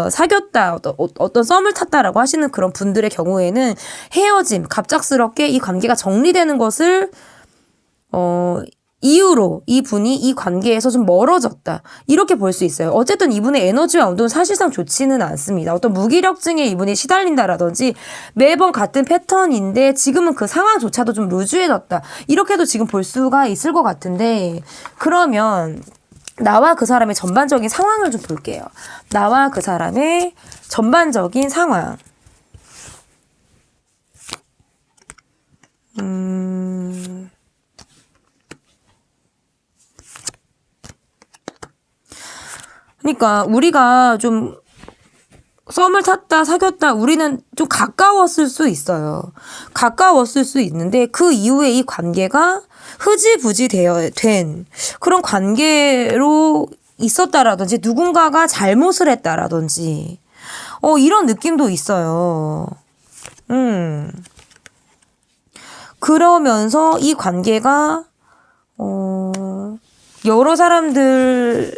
사귀었다, 어떤 썸을 탔다라고 하시는 그런 분들의 경우에는 헤어짐, 갑작스럽게 이 관계가 정리되는 것을 이유로 이 분이 이 관계에서 좀 멀어졌다, 이렇게 볼 수 있어요. 어쨌든 이분의 에너지와 온도는 사실상 좋지는 않습니다. 어떤 무기력증에 이분이 시달린다라든지 매번 같은 패턴인데 지금은 그 상황조차도 좀 루즈해졌다, 이렇게도 지금 볼 수가 있을 것 같은데, 그러면 나와 그 사람의 전반적인 상황을 좀 볼게요. 나와 그 사람의 전반적인 상황. 그러니까 우리가 좀 썸을 탔다, 사귀었다, 우리는 좀 가까웠을 수 있어요. 가까웠을 수 있는데 그 이후에 이 관계가 흐지부지 된 그런 관계로 있었다라든지, 누군가가 잘못을 했다라든지, 이런 느낌도 있어요. 그러면서 이 관계가 여러 사람들의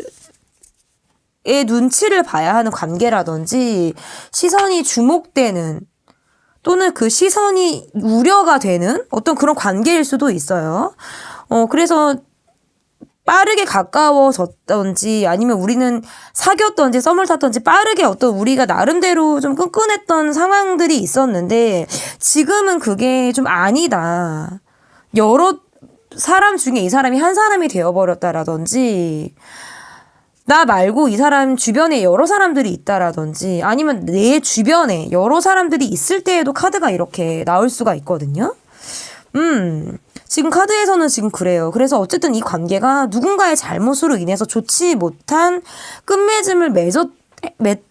눈치를 봐야 하는 관계라든지, 시선이 주목되는, 또는 그 시선이 우려가 되는 어떤 그런 관계일 수도 있어요. 그래서 빠르게 가까워졌던지 아니면 우리는 사귀었던지 썸을 탔던지 빠르게 어떤 우리가 나름대로 좀 끈끈했던 상황들이 있었는데 지금은 그게 좀 아니다. 여러 사람 중에 이 사람이 한 사람이 되어버렸다라든지 나 말고 이 사람 주변에 여러 사람들이 있다라든지 아니면 내 주변에 여러 사람들이 있을 때에도 카드가 이렇게 나올 수가 있거든요. 지금 카드에서는 지금 그래요. 그래서 어쨌든 이 관계가 누군가의 잘못으로 인해서 좋지 못한 끝맺음을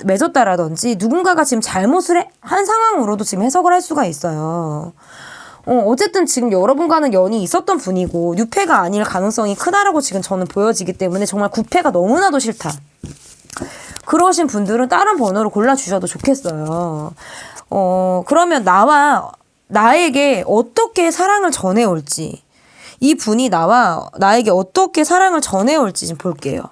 맺었다라든지 누군가가 지금 잘못을 한 상황으로도 지금 해석을 할 수가 있어요. 어쨌든 지금 여러분과는 연이 있었던 분이고 유패가 아닐 가능성이 크다라고 지금 저는 보여지기 때문에 정말 구패가 너무나도 싫다. 그러신 분들은 다른 번호를 골라주셔도 좋겠어요. 그러면 나에게 어떻게 사랑을 전해올지 이 분이 나에게 어떻게 사랑을 전해올지 좀 볼게요.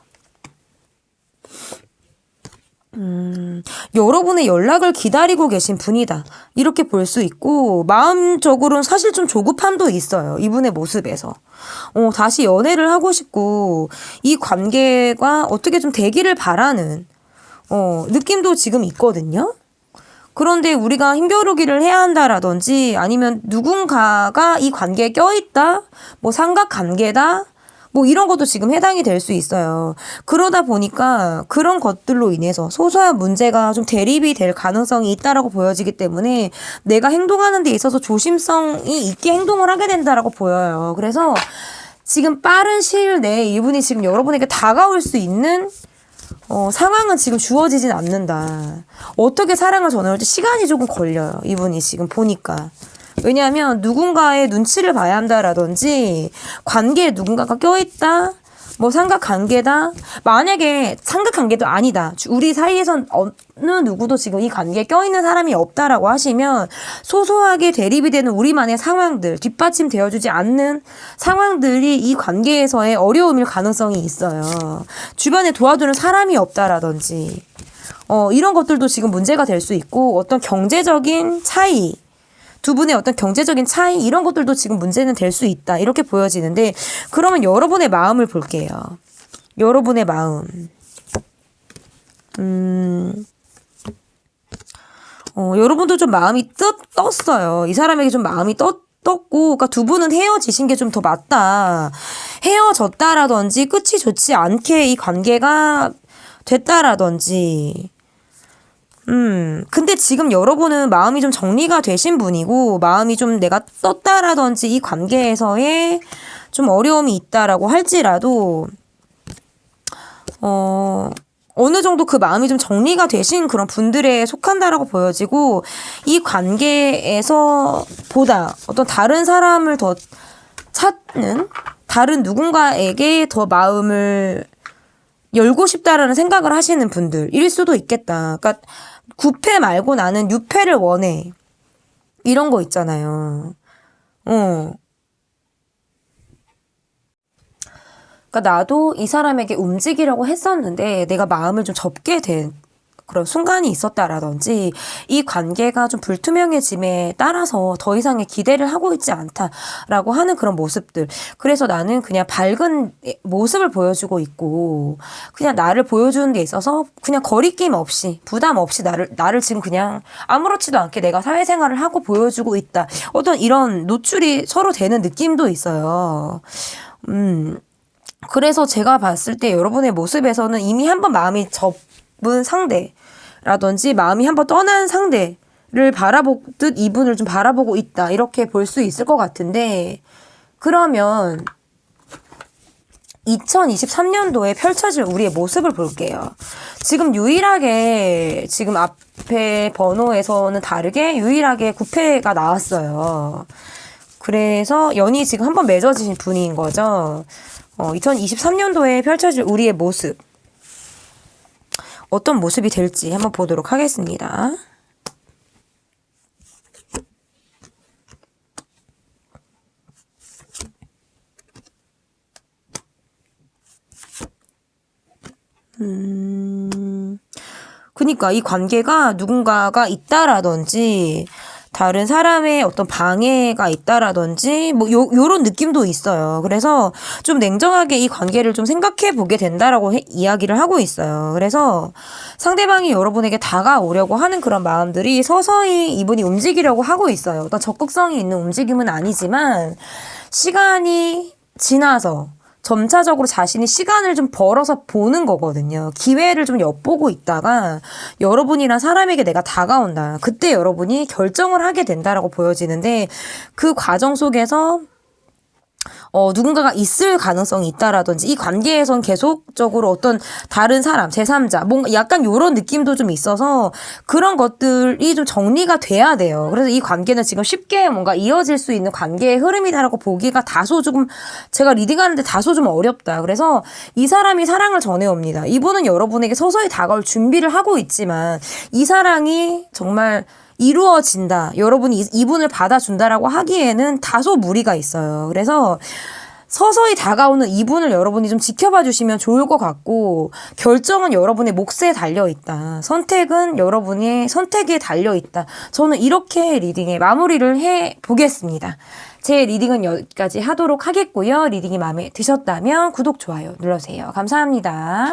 여러분의 연락을 기다리고 계신 분이다. 이렇게 볼 수 있고 마음적으로는 사실 좀 조급함도 있어요. 이분의 모습에서. 다시 연애를 하고 싶고 이 관계가 어떻게 좀 되기를 바라는 느낌도 지금 있거든요. 그런데 우리가 힘겨루기를 해야 한다라든지 아니면 누군가가 이 관계에 껴있다, 뭐 삼각관계다, 뭐 이런 것도 지금 해당이 될 수 있어요. 그러다 보니까 그런 것들로 인해서 소소한 문제가 좀 대립이 될 가능성이 있다라고 보여지기 때문에 내가 행동하는 데 있어서 조심성이 있게 행동을 하게 된다라고 보여요. 그래서 지금 빠른 시일 내에 이분이 지금 여러분에게 다가올 수 있는 상황은 지금 주어지진 않는다. 어떻게 사랑을 전해올지 시간이 조금 걸려요. 이분이 지금 보니까. 왜냐하면 누군가의 눈치를 봐야 한다라든지 관계에 누군가가 껴있다. 뭐 삼각관계다. 만약에 삼각관계도 아니다. 우리 사이에선 어느 누구도 지금 이 관계에 껴있는 사람이 없다라고 하시면 소소하게 대립이 되는 우리만의 상황들, 뒷받침 되어주지 않는 상황들이 이 관계에서의 어려움일 가능성이 있어요. 주변에 도와주는 사람이 없다라든지 이런 것들도 지금 문제가 될 수 있고 어떤 경제적인 차이 두 분의 어떤 경제적인 차이 이런 것들도 지금 문제는 될 수 있다. 이렇게 보여지는데 그러면 여러분의 마음을 볼게요. 여러분의 마음. 여러분도 좀 마음이 떴어요. 이 사람에게 좀 마음이 떴고 그러니까 두 분은 헤어지신 게 좀 더 맞다. 헤어졌다라든지 끝이 좋지 않게 이 관계가 됐다라든지 근데 지금 여러분은 마음이 좀 정리가 되신 분이고, 마음이 좀 내가 떴다라든지 이 관계에서의 좀 어려움이 있다라고 할지라도, 어느 정도 그 마음이 좀 정리가 되신 그런 분들에 속한다라고 보여지고, 이 관계에서 보다 어떤 다른 사람을 더 찾는, 다른 누군가에게 더 마음을 열고 싶다라는 생각을 하시는 분들일 수도 있겠다. 그러니까, 9패 말고 나는 6패를 원해. 이런 거 있잖아요. 그러니까 나도 이 사람에게 움직이려고 했었는데 내가 마음을 좀 접게 된 그런 순간이 있었다라든지 이 관계가 좀 불투명해짐에 따라서 더 이상의 기대를 하고 있지 않다라고 하는 그런 모습들. 그래서 나는 그냥 밝은 모습을 보여주고 있고 그냥 나를 보여주는 데 있어서 그냥 거리낌 없이 부담 없이 나를 지금 그냥 아무렇지도 않게 내가 사회생활을 하고 보여주고 있다. 어떤 이런 노출이 서로 되는 느낌도 있어요. 그래서 제가 봤을 때 여러분의 모습에서는 이미 한번 마음이 접은 상대라든지 마음이 한번 떠난 상대를 바라보듯 이분을 좀 바라보고 있다. 이렇게 볼 수 있을 것 같은데 그러면 2023년도에 펼쳐질 우리의 모습을 볼게요. 지금 유일하게 지금 앞에 번호에서는 다르게 유일하게 9패가 나왔어요. 그래서 연이 지금 한번 맺어지신 분인 거죠. 2023년도에 펼쳐질 우리의 모습. 어떤 모습이 될지 한번 보도록 하겠습니다. 그니까 이 관계가 누군가가 있다라든지 다른 사람의 어떤 방해가 있다라든지 뭐 요런 느낌도 있어요. 그래서 좀 냉정하게 이 관계를 좀 생각해 보게 된다라고 이야기를 하고 있어요. 그래서 상대방이 여러분에게 다가오려고 하는 그런 마음들이 서서히 이분이 움직이려고 하고 있어요. 어떤 적극성이 있는 움직임은 아니지만 시간이 지나서 점차적으로 자신이 시간을 좀 벌어서 보는 거거든요. 기회를 좀 엿보고 있다가 여러분이란 사람에게 내가 다가온다. 그때 여러분이 결정을 하게 된다라고 보여지는데 그 과정 속에서 누군가가 있을 가능성이 있다라든지 이 관계에선 계속적으로 어떤 다른 사람, 제3자, 뭔가 약간 요런 느낌도 좀 있어서 그런 것들이 좀 정리가 돼야 돼요. 그래서 이 관계는 지금 쉽게 뭔가 이어질 수 있는 관계의 흐름이다라고 보기가 다소 조금 제가 리딩하는데 다소 좀 어렵다. 그래서 이 사람이 사랑을 전해옵니다. 이분은 여러분에게 서서히 다가올 준비를 하고 있지만 이 사랑이 정말 이루어진다. 여러분이 이분을 받아준다라고 하기에는 다소 무리가 있어요. 그래서 서서히 다가오는 이분을 여러분이 좀 지켜봐 주시면 좋을 것 같고 결정은 여러분의 몫에 달려있다. 선택은 여러분의 선택에 달려있다. 저는 이렇게 리딩에 마무리를 해보겠습니다. 제 리딩은 여기까지 하도록 하겠고요. 리딩이 마음에 드셨다면 구독, 좋아요 눌러주세요. 감사합니다.